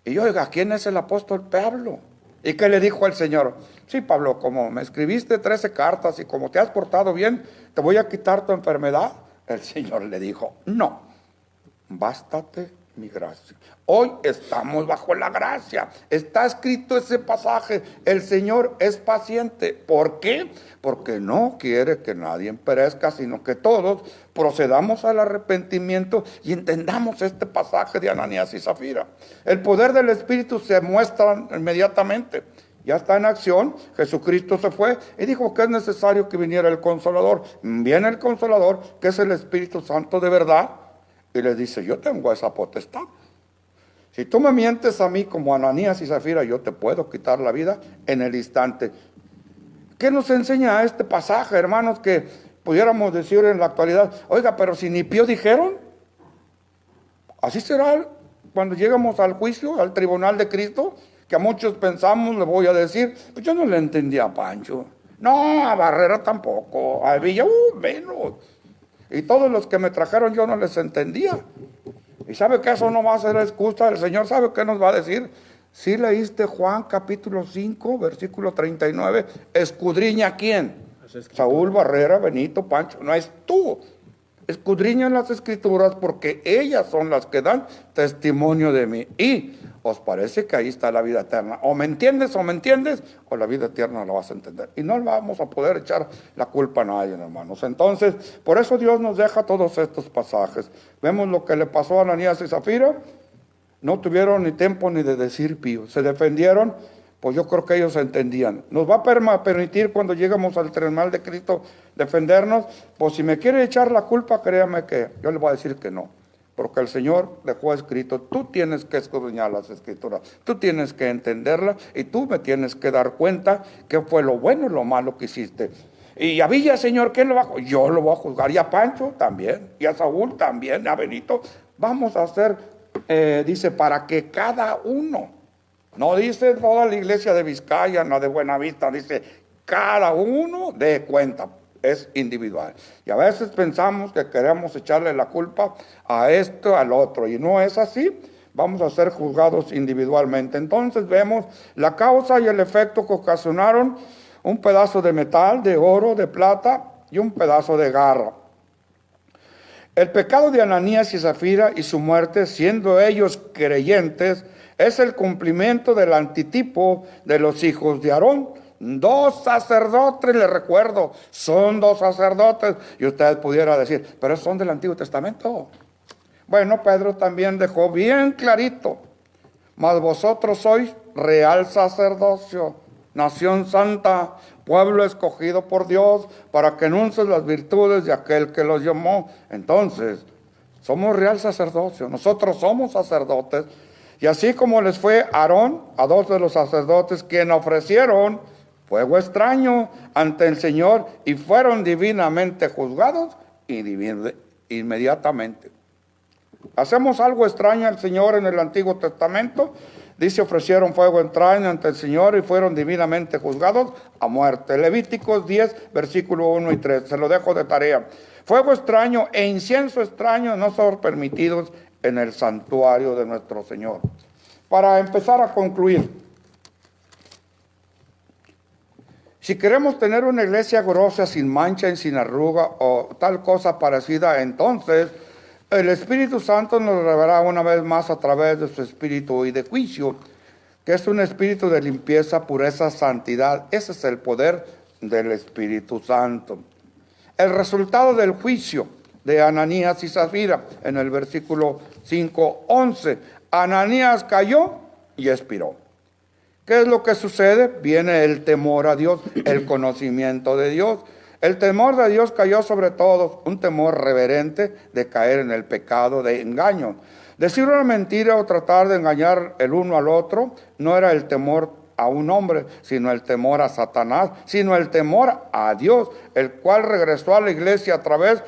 Y yo, oiga, ¿quién es el apóstol Pablo? ¿Y qué le dijo al Señor? Sí, Pablo, como me escribiste 13 cartas y como te has portado bien, ¿te voy a quitar tu enfermedad? El Señor le dijo, no, bástate mi gracia. Hoy estamos bajo la gracia. Está escrito ese pasaje. El Señor es paciente. ¿Por qué? Porque no quiere que nadie perezca, sino que todos procedamos al arrepentimiento y entendamos este pasaje de Ananías y Zafira. El poder del Espíritu se muestra inmediatamente. Ya está en acción, Jesucristo se fue y dijo que es necesario que viniera el Consolador. Viene el Consolador, que es el Espíritu Santo de verdad, y les dice, yo tengo esa potestad. Si tú me mientes a mí como Ananías y Zafira, yo te puedo quitar la vida en el instante. ¿Qué nos enseña este pasaje, hermanos? Que pudiéramos decir en la actualidad, oiga, pero si ni pío dijeron, así será cuando lleguemos al juicio, al tribunal de Cristo, que a muchos pensamos, le voy a decir, pues yo no le entendía a Pancho, no, a Barrera tampoco, a Villa, menos. Y todos los que me trajeron yo no les entendía. Y sabe que eso no va a ser excusa, el Señor sabe qué nos va a decir. Si leíste Juan capítulo 5, versículo 39, escudriña a quién, Saúl, Barrera, Benito, Pancho, no es tú. Escudriñan las escrituras porque ellas son las que dan testimonio de mí. Y os parece que ahí está la vida eterna. O me entiendes, o la vida eterna la vas a entender. Y no vamos a poder echar la culpa a nadie, hermanos. Entonces, por eso Dios nos deja todos estos pasajes. Vemos lo que le pasó a Ananías y Zafira. No tuvieron ni tiempo ni de decir pío. Se defendieron. Pues yo creo que ellos entendían. Nos va a permitir cuando lleguemos al tribunal de Cristo defendernos. Pues si me quiere echar la culpa, créame que yo le voy a decir que no. Porque el Señor dejó escrito, tú tienes que escudriñar las escrituras, tú tienes que entenderlas y tú me tienes que dar cuenta qué fue lo bueno y lo malo que hiciste. Y a Villa, Señor, ¿quién lo va a juzgar? Yo lo voy a juzgar. Y a Pancho también, y a Saúl también, a Benito. Vamos a hacer, dice, para que cada uno, no dice toda la iglesia de Vizcaya, no de Buenavista, dice cada uno dé cuenta, es individual. Y a veces pensamos que queremos echarle la culpa a esto, al otro, y no es así. Vamos a ser juzgados individualmente. Entonces vemos la causa y el efecto que ocasionaron un pedazo de metal, de oro, de plata y un pedazo de garra. El pecado de Ananías y Zafira y su muerte, siendo ellos creyentes, es el cumplimiento del antitipo de los hijos de Aarón. 2 sacerdotes, les recuerdo, son 2 sacerdotes. Y usted pudiera decir, pero son del Antiguo Testamento. Bueno, Pedro también dejó bien clarito, mas vosotros sois real sacerdocio, nación santa, pueblo escogido por Dios, para que anuncies las virtudes de aquel que los llamó. Entonces, somos real sacerdocio, nosotros somos sacerdotes. Y así como les fue a Aarón, a 2 de los sacerdotes, quien ofrecieron fuego extraño ante el Señor y fueron divinamente juzgados inmediatamente. Hacemos algo extraño al Señor en el Antiguo Testamento. Dice, ofrecieron fuego extraño ante el Señor y fueron divinamente juzgados a muerte. Levíticos 10, versículo 1 y 3. Se lo dejo de tarea. Fuego extraño e incienso extraño no son permitidos en el santuario de nuestro Señor. Para empezar a concluir, si queremos tener una iglesia grosa, sin mancha y sin arruga o tal cosa parecida, entonces el Espíritu Santo nos revelará una vez más a través de su espíritu y de juicio, que es un espíritu de limpieza, pureza, santidad. Ese es el poder del Espíritu Santo. El resultado del juicio de Ananías y Zafira, en el versículo 5:11, Ananías cayó y expiró. ¿Qué es lo que sucede? Viene el temor a Dios, el conocimiento de Dios. El temor de Dios cayó sobre todos, un temor reverente de caer en el pecado de engaño. Decir una mentira o tratar de engañar el uno al otro no era el temor a un hombre, sino el temor a Satanás, sino el temor a Dios, el cual regresó a la iglesia a través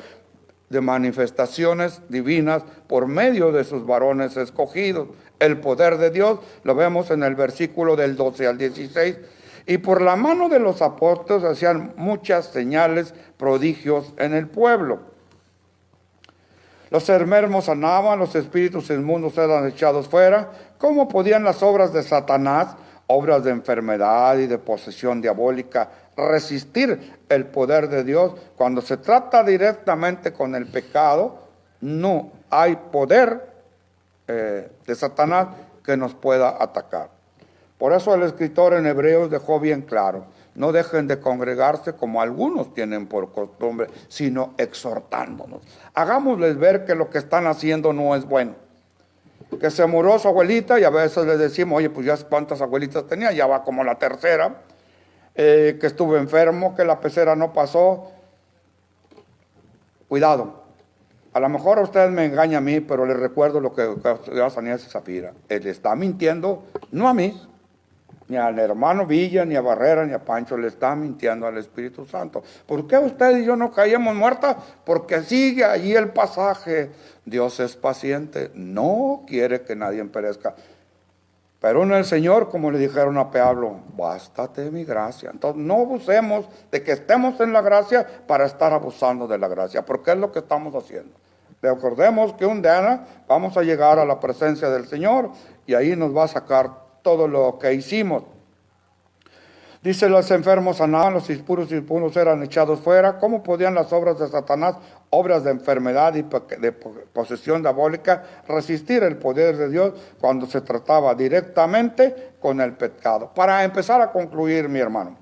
de manifestaciones divinas por medio de sus varones escogidos. El poder de Dios lo vemos en el versículo del 12 al 16. Y por la mano de los apóstoles hacían muchas señales, prodigios en el pueblo. Los enfermos sanaban, los espíritus inmundos eran echados fuera. ¿Cómo podían las obras de Satanás, obras de enfermedad y de posesión diabólica, resistir el poder de Dios? Cuando se trata directamente con el pecado, no hay poder de Satanás que nos pueda atacar. Por eso el escritor en Hebreos dejó bien claro, no dejen de congregarse como algunos tienen por costumbre, sino exhortándonos. Hagámosles ver que lo que están haciendo no es bueno. que se murió su abuelita y a veces le decimos, oye, pues ya cuántas abuelitas tenía, ya va como la tercera, que estuve enfermo, que la pecera no pasó. Cuidado, a lo mejor a ustedes me engaña a mí, pero les recuerdo lo que Sanías y Zafira. Él está mintiendo, no a mí, ni al hermano Villa, ni a Barrera, ni a Pancho, le está mintiendo al Espíritu Santo. ¿Por qué usted y yo no caíamos muertas? Porque sigue allí el pasaje. Dios es paciente, no quiere que nadie perezca. Pero en el Señor, como le dijeron a Pablo, bástate mi gracia. Entonces no abusemos de que estemos en la gracia para estar abusando de la gracia, porque es lo que estamos haciendo. Recordemos que un día vamos a llegar a la presencia del Señor y ahí nos va a sacar todo lo que hicimos. Dice, los enfermos sanaban, los impuros eran echados fuera. ¿Cómo podían las obras de Satanás, obras de enfermedad y de posesión diabólica, resistir el poder de Dios cuando se trataba directamente con el pecado? Para empezar a concluir, mi hermano,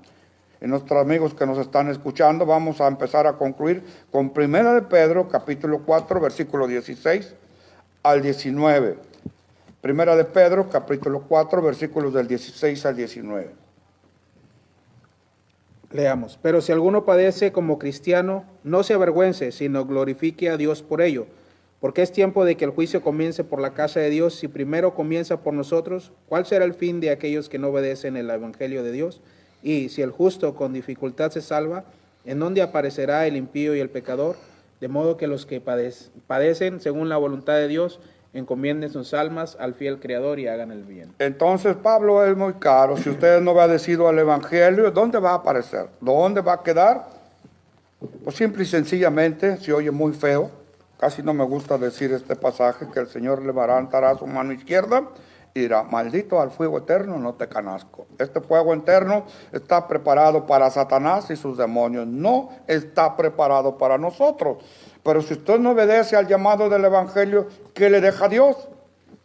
y nuestros amigos que nos están escuchando, vamos a empezar a concluir con 1 de Pedro, capítulo 4, versículo 16 al 19. 1 de Pedro, capítulo 4, versículos del 16 al 19. Leamos. Pero si alguno padece como cristiano, no se avergüence, sino glorifique a Dios por ello. Porque es tiempo de que el juicio comience por la casa de Dios. Si primero comienza por nosotros, ¿cuál será el fin de aquellos que no obedecen el evangelio de Dios? Y si el justo con dificultad se salva, ¿en dónde aparecerá el impío y el pecador? De modo que los que padecen según la voluntad de Dios, encomienden sus almas al fiel Creador y hagan el bien. Entonces Pablo es muy claro. Si usted no ha obedecido al evangelio, ¿dónde va a aparecer? ¿Dónde va a quedar? Pues simple y sencillamente, se oye muy feo, casi no me gusta decir este pasaje, que el Señor levantará su mano izquierda y dirá, maldito al fuego eterno, no te conozco. Este fuego eterno está preparado para Satanás y sus demonios, no está preparado para nosotros. Pero si usted no obedece al llamado del evangelio, ¿qué le deja Dios?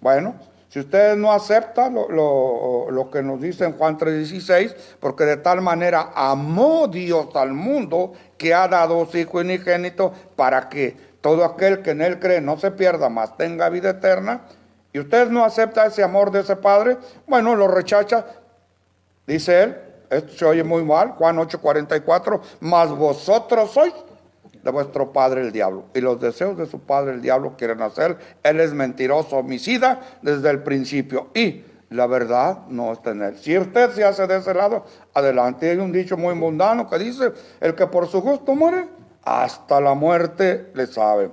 Bueno, si usted no acepta lo que nos dice en Juan 3:16, porque de tal manera amó Dios al mundo que ha dado su Hijo unigénito para que todo aquel que en él cree no se pierda, mas tenga vida eterna, y usted no acepta ese amor de ese Padre, bueno, lo rechaza, dice él, esto se oye muy mal, Juan 8:44, mas vosotros sois de vuestro padre el diablo, y los deseos de su padre el diablo quieren hacer. Él es mentiroso, homicida desde el principio, y la verdad no está en él. Si usted se hace de ese lado, adelante. Hay un dicho muy mundano que dice, el que por su gusto muere, hasta la muerte le sabe.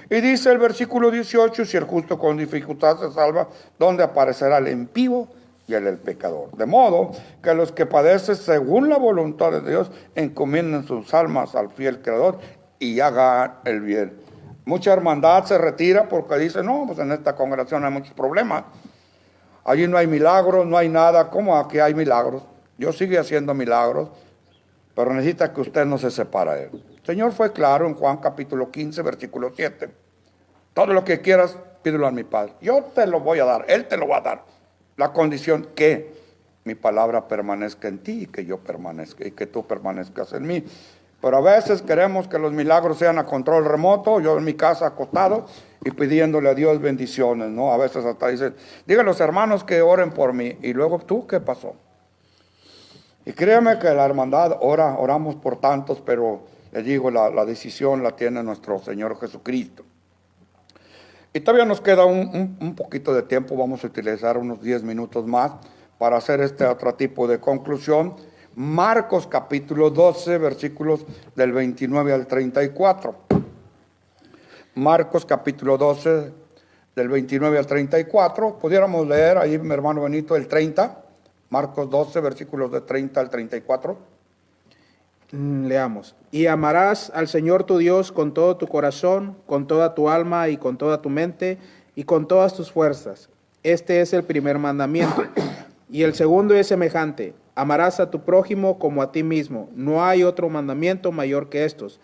Y dice el versículo 18, si el justo con dificultad se salva, ¿dónde aparecerá el impío y el pecador? De modo que los que padecen según la voluntad de Dios, encomienden sus almas al fiel Creador y hagan el bien. Mucha hermandad se retira porque dice, no, pues en esta congregación hay muchos problemas. Allí no hay milagros, no hay nada. ¿Cómo aquí hay milagros? Dios sigue haciendo milagros, pero necesita que usted no se separe de él. El Señor fue claro en Juan capítulo 15, versículo 7. Todo lo que quieras, pídelo a mi Padre. Yo te lo voy a dar, Él te lo va a dar. La condición que mi palabra permanezca en ti y que yo permanezca y que tú permanezcas en mí. Pero a veces queremos que los milagros sean a control remoto, yo en mi casa acostado y pidiéndole a Dios bendiciones, ¿no? A veces hasta dicen, digan los hermanos que oren por mí. Y luego, ¿tú qué pasó? Y créeme que la hermandad oramos por tantos, pero les digo, la decisión la tiene nuestro Señor Jesucristo. Y todavía nos queda un poquito de tiempo, vamos a utilizar unos 10 minutos más para hacer este otro tipo de conclusión. Marcos capítulo 12, versículos del 29 al 34. Marcos capítulo 12, del 29 al 34. Pudiéramos leer ahí, mi hermano Benito, el 30. Marcos 12, versículos de 30 al 34. Leamos. Y amarás al Señor tu Dios con todo tu corazón, con toda tu alma y con toda tu mente y con todas tus fuerzas. Este es el primer mandamiento. Y el segundo es semejante. Amarás a tu prójimo como a ti mismo. No hay otro mandamiento mayor que estos.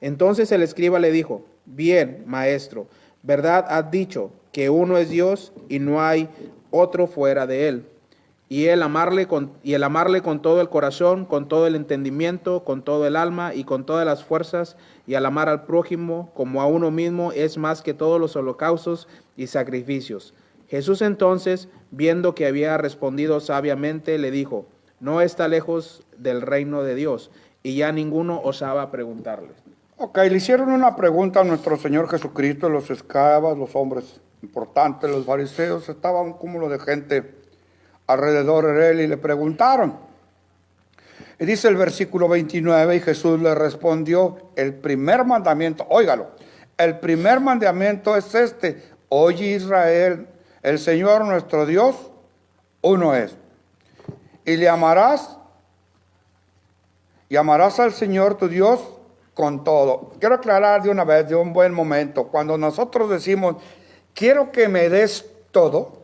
Entonces el escriba le dijo, bien, maestro, verdad has dicho, que uno es Dios y no hay otro fuera de él. Y el amarle con todo el corazón, con todo el entendimiento, con todo el alma y con todas las fuerzas, y al amar al prójimo como a uno mismo es más que todos los holocaustos y sacrificios. Jesús entonces, viendo que había respondido sabiamente, le dijo: no está lejos del reino de Dios. Y ya ninguno osaba preguntarle. Ok, le hicieron una pregunta a nuestro Señor Jesucristo, los escribas, los hombres importantes, los fariseos, estaba un cúmulo de gente alrededor de él y le preguntaron. Y dice el versículo 29, y Jesús le respondió: el primer mandamiento, óigalo, el primer mandamiento es este: oye Israel, el Señor nuestro Dios, uno es. Y le amarás al Señor tu Dios con todo. Quiero aclarar de una vez, de un buen momento, cuando nosotros decimos, quiero que me des todo,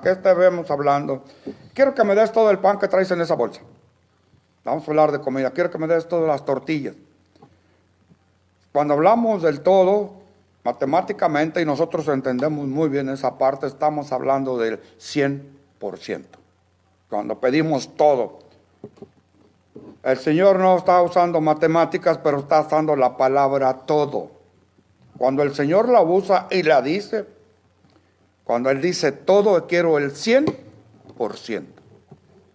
¿qué estaremos hablando? Quiero que me des todo el pan que traes en esa bolsa. Vamos a hablar de comida. Quiero que me des todas las tortillas. Cuando hablamos del todo, matemáticamente, y nosotros entendemos muy bien esa parte, estamos hablando del 100%. Cuando pedimos todo. El Señor no está usando matemáticas, pero está usando la palabra todo. Cuando el Señor la usa y la dice, cuando Él dice todo, quiero el 100%.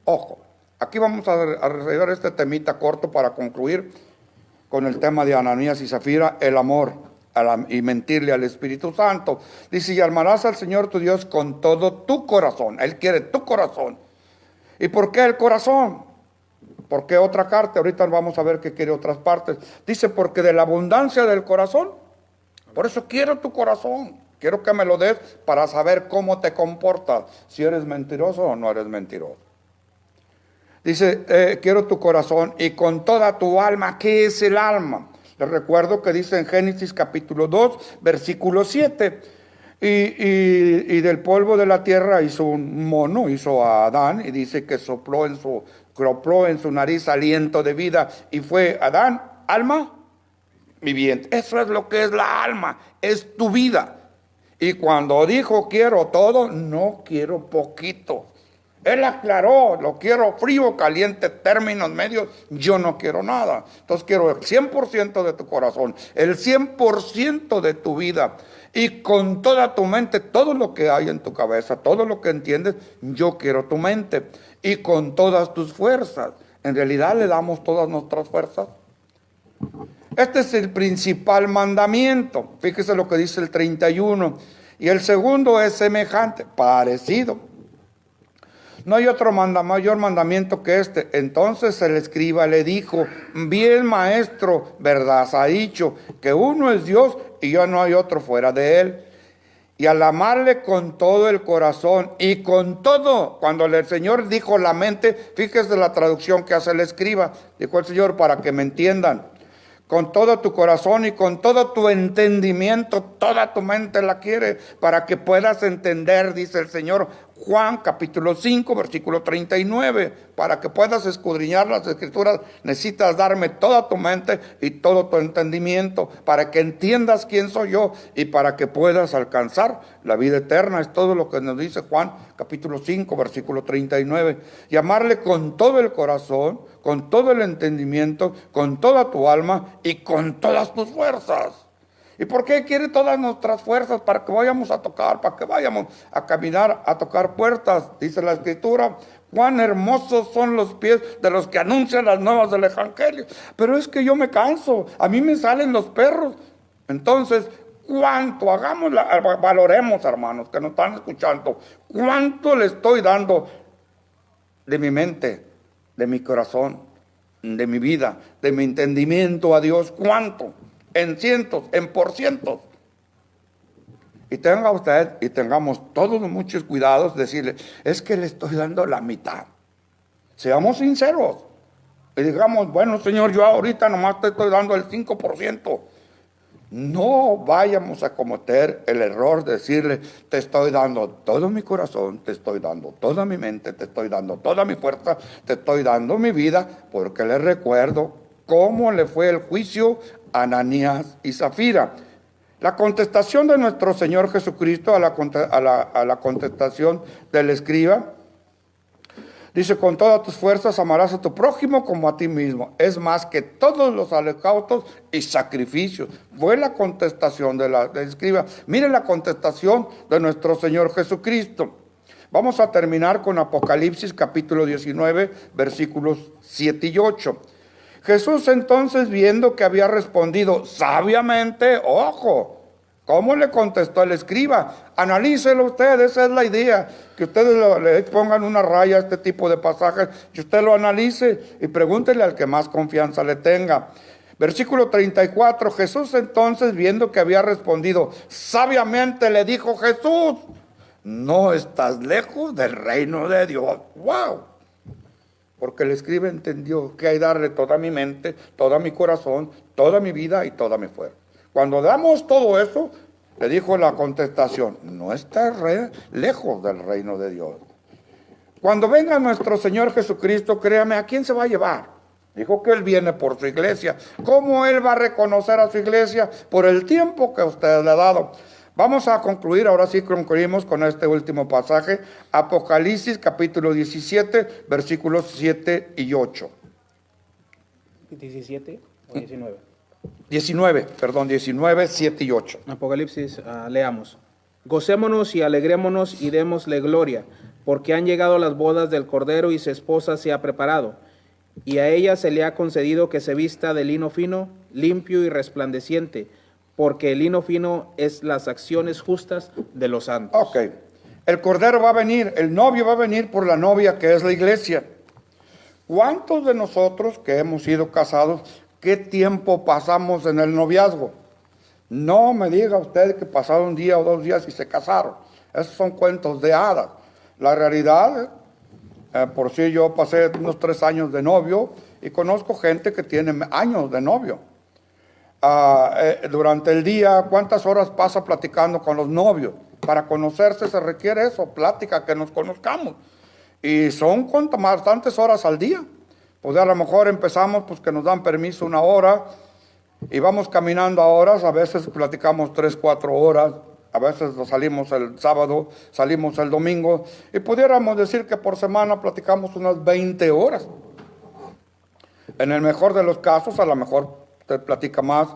Ojo, aquí vamos a arreglar este temita corto para concluir con el tema de Ananías y Zafira, el amor y mentirle al Espíritu Santo. Dice, y amarás al Señor tu Dios con todo tu corazón. Él quiere tu corazón. ¿Y por qué el corazón? ¿Por qué otra parte? Ahorita vamos a ver qué quiere otras partes. Dice, porque de la abundancia del corazón, por eso quiero tu corazón. Quiero que me lo des para saber cómo te comportas, si eres mentiroso o no eres mentiroso. Dice, quiero tu corazón y con toda tu alma. ¿Qué es el alma? Les recuerdo que dice en Génesis capítulo 2, versículo 7, y del polvo de la tierra hizo un mono, hizo a Adán, y dice que sopló en su nariz aliento de vida, y fue Adán, alma viviente. Eso es lo que es la alma, es tu vida. Y cuando dijo quiero todo, no quiero poquito. Él aclaró, lo quiero frío, caliente, términos medios, yo no quiero nada. Entonces quiero el 100% de tu corazón, el 100% de tu vida. Y con toda tu mente, todo lo que hay en tu cabeza, todo lo que entiendes, yo quiero tu mente. Y con todas tus fuerzas. En realidad le damos todas nuestras fuerzas. Este es el principal mandamiento. Fíjese lo que dice el 31. Y el segundo es semejante, parecido. No hay otro mayor mandamiento que este. Entonces el escriba le dijo, bien maestro, verdad ha dicho, que uno es Dios y ya no hay otro fuera de él. Y al amarle con todo el corazón y con todo, cuando el Señor dijo la mente, fíjese la traducción que hace el escriba, dijo el Señor, para que me entiendan, con todo tu corazón y con todo tu entendimiento, toda tu mente la quiere, para que puedas entender, dice el Señor, Juan capítulo 5, versículo 39, para que puedas escudriñar las Escrituras, necesitas darme toda tu mente y todo tu entendimiento, para que entiendas quién soy yo y para que puedas alcanzar la vida eterna. Es todo lo que nos dice Juan capítulo 5, versículo 39. Y amarle con todo el corazón, con todo el entendimiento, con toda tu alma y con todas tus fuerzas. ¿Y por qué quiere todas nuestras fuerzas? Para que vayamos a tocar, para que vayamos a caminar, a tocar puertas. Dice la Escritura, cuán hermosos son los pies de los que anuncian las nuevas del Evangelio. Pero es que yo me canso, a mí me salen los perros. Entonces, ¿cuánto? Valoremos, hermanos, que nos están escuchando. ¿Cuánto le estoy dando de mi mente, de mi corazón, de mi vida, de mi entendimiento a Dios? ¿Cuánto? En cientos, en por cientos. Y tenga usted, y tengamos todos muchos cuidados, decirle, es que le estoy dando la mitad. Seamos sinceros. Y digamos, bueno, Señor, yo ahorita nomás te estoy dando el 5%. No vayamos a cometer el error de decirle, te estoy dando todo mi corazón, te estoy dando toda mi mente, te estoy dando toda mi fuerza, te estoy dando mi vida, porque le recuerdo cómo le fue el juicio a Ananías y Zafira. La contestación de nuestro Señor Jesucristo a la contestación del escriba, Dice, con todas tus fuerzas amarás a tu prójimo como a ti mismo. Es más que todos los holocaustos y sacrificios. Fue la contestación del escriba. Miren la contestación de nuestro Señor Jesucristo. Vamos a terminar con Apocalipsis capítulo 19, versículos 7 y 8. Jesús entonces, viendo que había respondido sabiamente, ojo, ¿cómo le contestó el escriba? Analícelo usted, esa es la idea, que ustedes le pongan una raya a este tipo de pasajes, que usted lo analice y pregúntele al que más confianza le tenga. Versículo 34, Jesús entonces, viendo que había respondido sabiamente, le dijo Jesús, no estás lejos del reino de Dios. ¡Wow! Porque el escriba entendió que hay que darle toda mi mente, todo mi corazón, toda mi vida y toda mi fuerza. Cuando damos todo eso, le dijo la contestación, no está lejos del reino de Dios. Cuando venga nuestro Señor Jesucristo, créame, ¿a quién se va a llevar? Dijo que Él viene por su iglesia. ¿Cómo Él va a reconocer a su iglesia? Por el tiempo que usted le ha dado. Vamos a concluir, ahora sí concluimos con este último pasaje, Apocalipsis capítulo 17, versículos 7 y 8. ¿17 o 19? 19, 7 y 8. Apocalipsis, leamos. Gocémonos y alegrémonos y démosle gloria, porque han llegado las bodas del Cordero y su esposa se ha preparado. Y a ella se le ha concedido que se vista de lino fino, limpio y resplandeciente, porque el lino fino es las acciones justas de los santos. Ok, el Cordero va a venir, el novio va a venir por la novia que es la iglesia. ¿Cuántos de nosotros que hemos sido casados, qué tiempo pasamos en el noviazgo? No me diga usted que pasaron un día o 2 días y se casaron. Esos son cuentos de hadas. La realidad, por si yo pasé unos 3 años de novio y conozco gente que tiene años de novio. Durante el día, ¿cuántas horas pasa platicando con los novios? Para conocerse se requiere eso, plática, que nos conozcamos. Y son bastantes horas al día. Pues a lo mejor empezamos, pues que nos dan permiso 1 hora, y vamos caminando a horas, a veces platicamos 3, 4 horas, a veces nos salimos el sábado, salimos el domingo, y pudiéramos decir que por semana platicamos unas 20 horas. En el mejor de los casos, a lo mejor usted platica más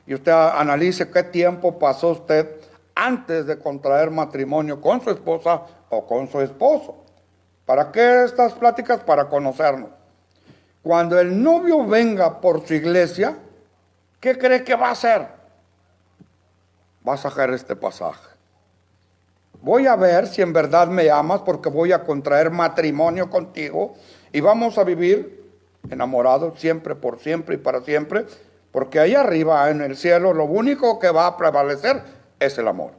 y usted analice qué tiempo pasó usted antes de contraer matrimonio con su esposa o con su esposo. ¿Para qué estas pláticas? Para conocernos. Cuando el novio venga por su iglesia, ¿qué cree que va a hacer? Va a sacar este pasaje. Voy a ver si en verdad me amas porque voy a contraer matrimonio contigo y vamos a vivir enamorados siempre, por siempre y para siempre. Porque ahí arriba en el cielo lo único que va a prevalecer es el amor.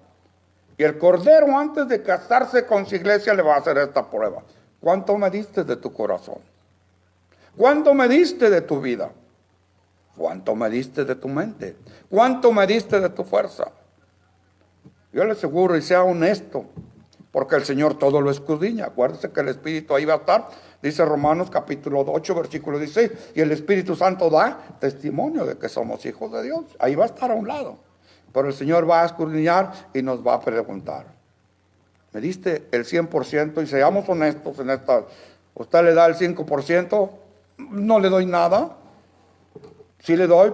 Y el Cordero antes de casarse con su iglesia le va a hacer esta prueba. ¿Cuánto me diste de tu corazón? ¿Cuánto me diste de tu vida? ¿Cuánto me diste de tu mente? ¿Cuánto me diste de tu fuerza? Yo le aseguro y sea honesto, porque el Señor todo lo escudriña. Acuérdese que el Espíritu ahí va a estar. Dice Romanos capítulo 8, versículo 16, y el Espíritu Santo da testimonio de que somos hijos de Dios. Ahí va a estar a un lado. Pero el Señor va a escudriñar y nos va a preguntar. ¿Me diste el 100%? Y seamos honestos en esta. ¿Usted le da el 5%? No le doy nada. Sí le doy,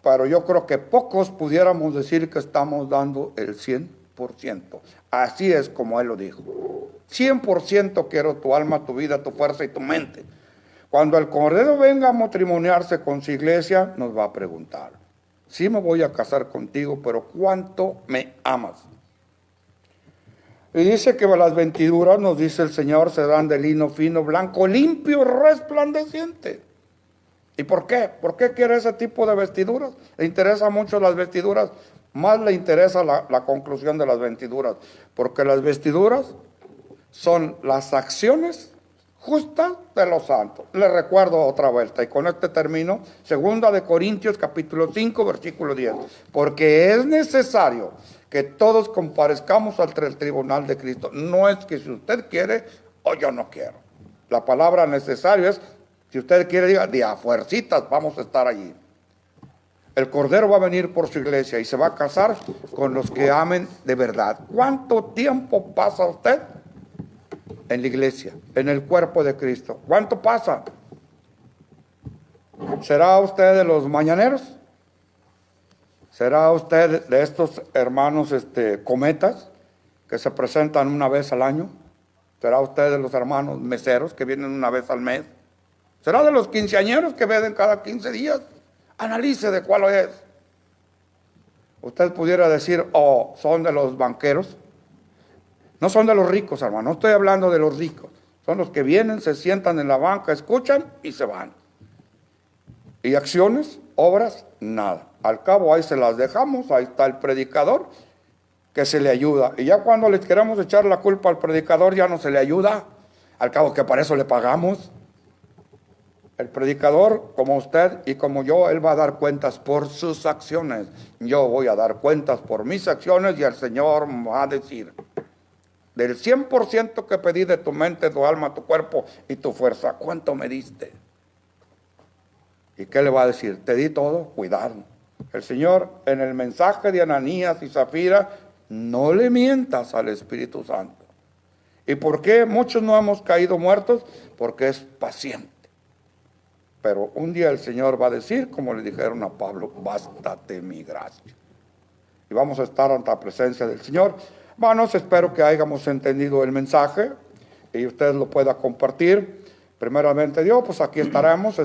pero yo creo que pocos pudiéramos decir que estamos dando el 100%. Así es como Él lo dijo. 100% quiero tu alma, tu vida, tu fuerza y tu mente. Cuando el Cordero venga a matrimoniarse con su iglesia, nos va a preguntar, sí me voy a casar contigo, pero ¿cuánto me amas? Y dice que las vestiduras, nos dice el Señor, serán de lino fino, blanco, limpio, resplandeciente. ¿Y por qué? ¿Por qué quiere ese tipo de vestiduras? ¿Le interesa mucho las vestiduras? Más le interesa la conclusión de las vestiduras, porque las vestiduras son las acciones justas de los santos. Les recuerdo otra vuelta, y con este termino, 2 Corintios capítulo 5, versículo 10. Porque es necesario que todos comparezcamos ante el tribunal de Cristo. No es que si usted quiere o yo no quiero. La palabra necesario es, si usted quiere, diga, de a fuercitas vamos a estar allí. El Cordero va a venir por su iglesia y se va a casar con los que amen de verdad. ¿Cuánto tiempo pasa usted en la iglesia, en el cuerpo de Cristo. ¿Cuánto pasa? ¿Será usted de los mañaneros? ¿Será usted de estos hermanos cometas que se presentan una vez al año? ¿Será usted de los hermanos meseros que vienen una vez al mes? ¿Será de los quinceañeros que vienen cada 15 días? Analice de cuál es. Usted pudiera decir, oh, son de los banqueros. No son de los ricos, hermano, no estoy hablando de los ricos. Son los que vienen, se sientan en la banca, escuchan y se van. Y acciones, obras, nada. Al cabo ahí se las dejamos, ahí está el predicador que se le ayuda. Y ya cuando le queremos echar la culpa al predicador ya no se le ayuda. Al cabo que para eso le pagamos. El predicador, como usted y como yo, él va a dar cuentas por sus acciones. Yo voy a dar cuentas por mis acciones y el Señor me va a decir, del 100% que pedí de tu mente, tu alma, tu cuerpo y tu fuerza, ¿cuánto me diste? ¿Y qué le va a decir? Te di todo, cuidado. El Señor en el mensaje de Ananías y Zafira, no le mientas al Espíritu Santo. ¿Y por qué muchos no hemos caído muertos? Porque es paciente. Pero un día el Señor va a decir, como le dijeron a Pablo, bástate mi gracia. Y vamos a estar ante la presencia del Señor. Hermanos, espero que hayamos entendido el mensaje y usted lo pueda compartir. Primeramente Dios, pues aquí estaremos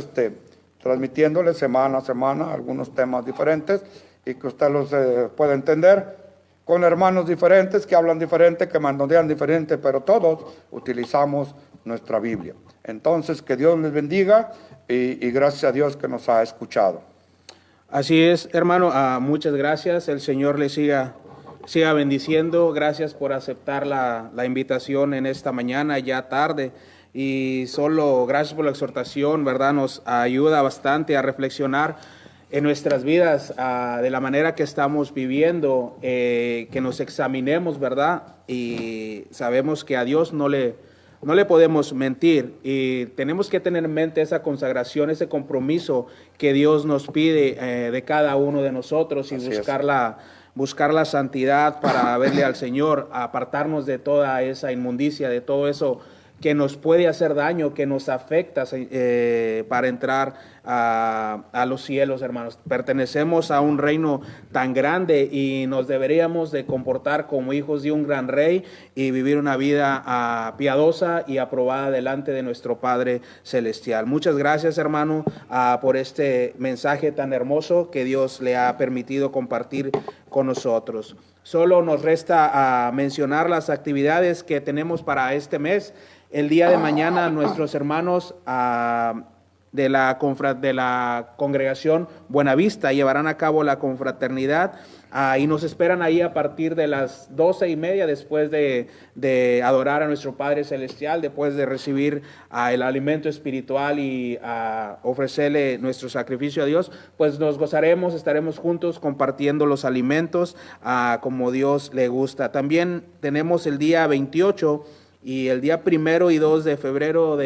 transmitiéndole semana a semana algunos temas diferentes y que usted los pueda entender con hermanos diferentes que hablan diferente, que mandonean diferente, pero todos utilizamos nuestra Biblia. Entonces, que Dios les bendiga y gracias a Dios que nos ha escuchado. Así es, hermano, muchas gracias. El Señor le siga bendiciendo. Gracias por aceptar la invitación en esta mañana, ya tarde. Y solo gracias por la exhortación, ¿verdad? Nos ayuda bastante a reflexionar en nuestras vidas de la manera que estamos viviendo, que nos examinemos, ¿verdad? Y sabemos que a Dios no le podemos mentir y tenemos que tener en mente esa consagración, ese compromiso que Dios nos pide de cada uno de nosotros y buscar la santidad para verle al Señor, apartarnos de toda esa inmundicia, de todo eso que nos puede hacer daño, que nos afecta para entrar a los cielos, hermanos. Pertenecemos a un reino tan grande y nos deberíamos de comportar como hijos de un gran rey y vivir una vida piadosa y aprobada delante de nuestro Padre Celestial. Muchas gracias, hermano, por este mensaje tan hermoso que Dios le ha permitido compartir con nosotros. Solo nos resta mencionar las actividades que tenemos para este mes. El día de mañana nuestros hermanos de la congregación Buenavista llevarán a cabo la confraternidad y nos esperan ahí a partir de las 12:30 después de adorar a nuestro Padre Celestial, después de recibir el alimento espiritual y ofrecerle nuestro sacrificio a Dios, pues nos gozaremos, estaremos juntos compartiendo los alimentos como Dios le gusta. También tenemos el día 28 y el día 1 y 2 de febrero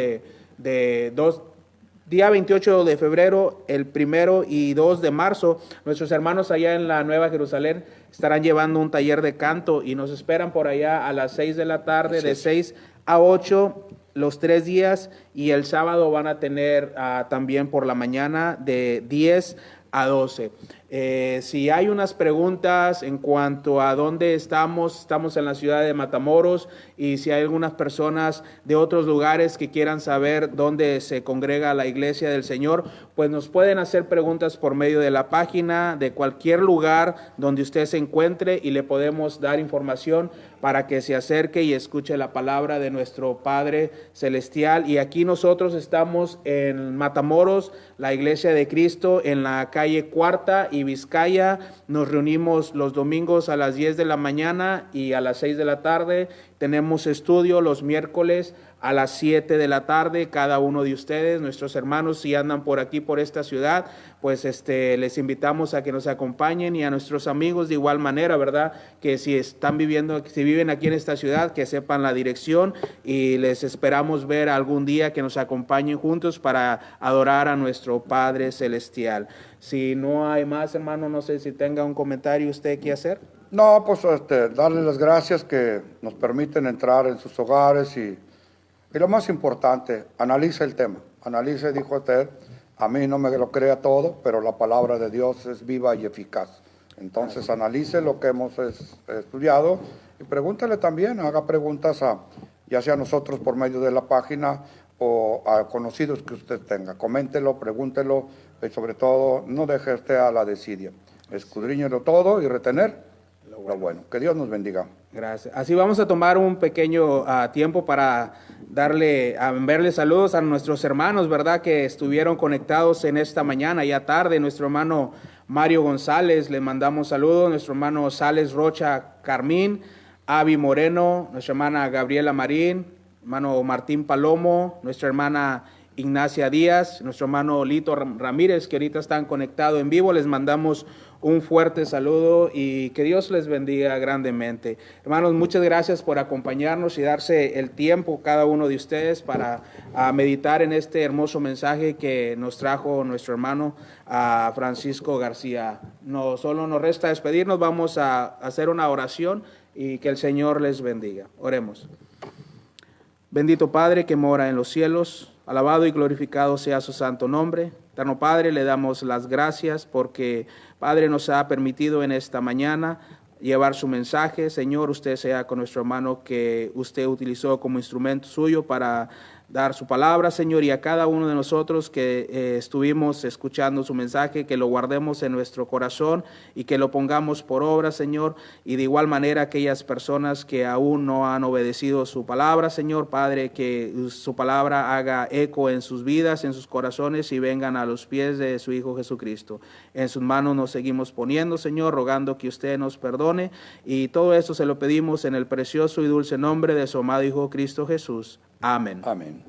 día 28 de febrero, el 1 y 2 de marzo, nuestros hermanos allá en la Nueva Jerusalén estarán llevando un taller de canto y nos esperan por allá a las 6 de la tarde, de 6 a 8 los 3 días, y el sábado van a tener también por la mañana de 10 a 12. Si hay unas preguntas en cuanto a dónde estamos en la ciudad de Matamoros, y si hay algunas personas de otros lugares que quieran saber dónde se congrega la iglesia del Señor, pues nos pueden hacer preguntas por medio de la página de cualquier lugar donde usted se encuentre y le podemos dar información para que se acerque y escuche la palabra de nuestro Padre Celestial. Y aquí nosotros estamos en Matamoros, la Iglesia de Cristo, en la calle Cuarta y Vizcaya. Nos reunimos los domingos a las 10 de la mañana y a las 6 de la tarde. Tenemos estudio los miércoles a las 7 de la tarde. Cada uno de ustedes, nuestros hermanos, si andan por aquí, por esta ciudad, pues les invitamos a que nos acompañen, y a nuestros amigos de igual manera, ¿verdad? Que si viven aquí en esta ciudad, que sepan la dirección, y les esperamos ver algún día que nos acompañen juntos para adorar a nuestro Padre Celestial. Si no hay más, hermano, no sé si tenga un comentario usted que hacer. No, pues darle las gracias que nos permiten entrar en sus hogares y Y lo más importante, analice el tema. Analice, dijo usted, a mí no me lo crea todo, pero la palabra de Dios es viva y eficaz. Entonces analice lo que hemos estudiado y pregúntele también, haga preguntas ya sea a nosotros por medio de la página o a conocidos que usted tenga. Coméntelo, pregúntelo y sobre todo no deje usted a la desidia. Escudriñelo todo y retener lo bueno. Que Dios nos bendiga. Gracias. Así vamos a tomar un pequeño tiempo para enviarle saludos a nuestros hermanos, ¿verdad? Que estuvieron conectados en esta mañana, ya tarde. Nuestro hermano Mario González, le mandamos saludos. Nuestro hermano Sales Rocha Carmín, Avi Moreno, nuestra hermana Gabriela Marín, hermano Martín Palomo, nuestra hermana Ignacia Díaz, nuestro hermano Lito Ramírez, que ahorita están conectados en vivo. Les mandamos un fuerte saludo y que Dios les bendiga grandemente. Hermanos, muchas gracias por acompañarnos y darse el tiempo cada uno de ustedes para meditar en este hermoso mensaje que nos trajo nuestro hermano Francisco García. Solo nos resta despedirnos, vamos a hacer una oración y que el Señor les bendiga. Oremos. Bendito Padre que mora en los cielos, alabado y glorificado sea su santo nombre. Eterno Padre, le damos las gracias porque, Padre, nos ha permitido en esta mañana llevar su mensaje. Señor, usted sea con nuestro hermano que usted utilizó como instrumento suyo para dar su palabra, Señor, y a cada uno de nosotros que estuvimos escuchando su mensaje, que lo guardemos en nuestro corazón y que lo pongamos por obra, Señor, y de igual manera aquellas personas que aún no han obedecido su palabra, Señor, Padre, que su palabra haga eco en sus vidas, en sus corazones y vengan a los pies de su Hijo Jesucristo. En sus manos nos seguimos poniendo, Señor, rogando que usted nos perdone, y todo esto se lo pedimos en el precioso y dulce nombre de su amado Hijo Cristo Jesús. Amén. Amén.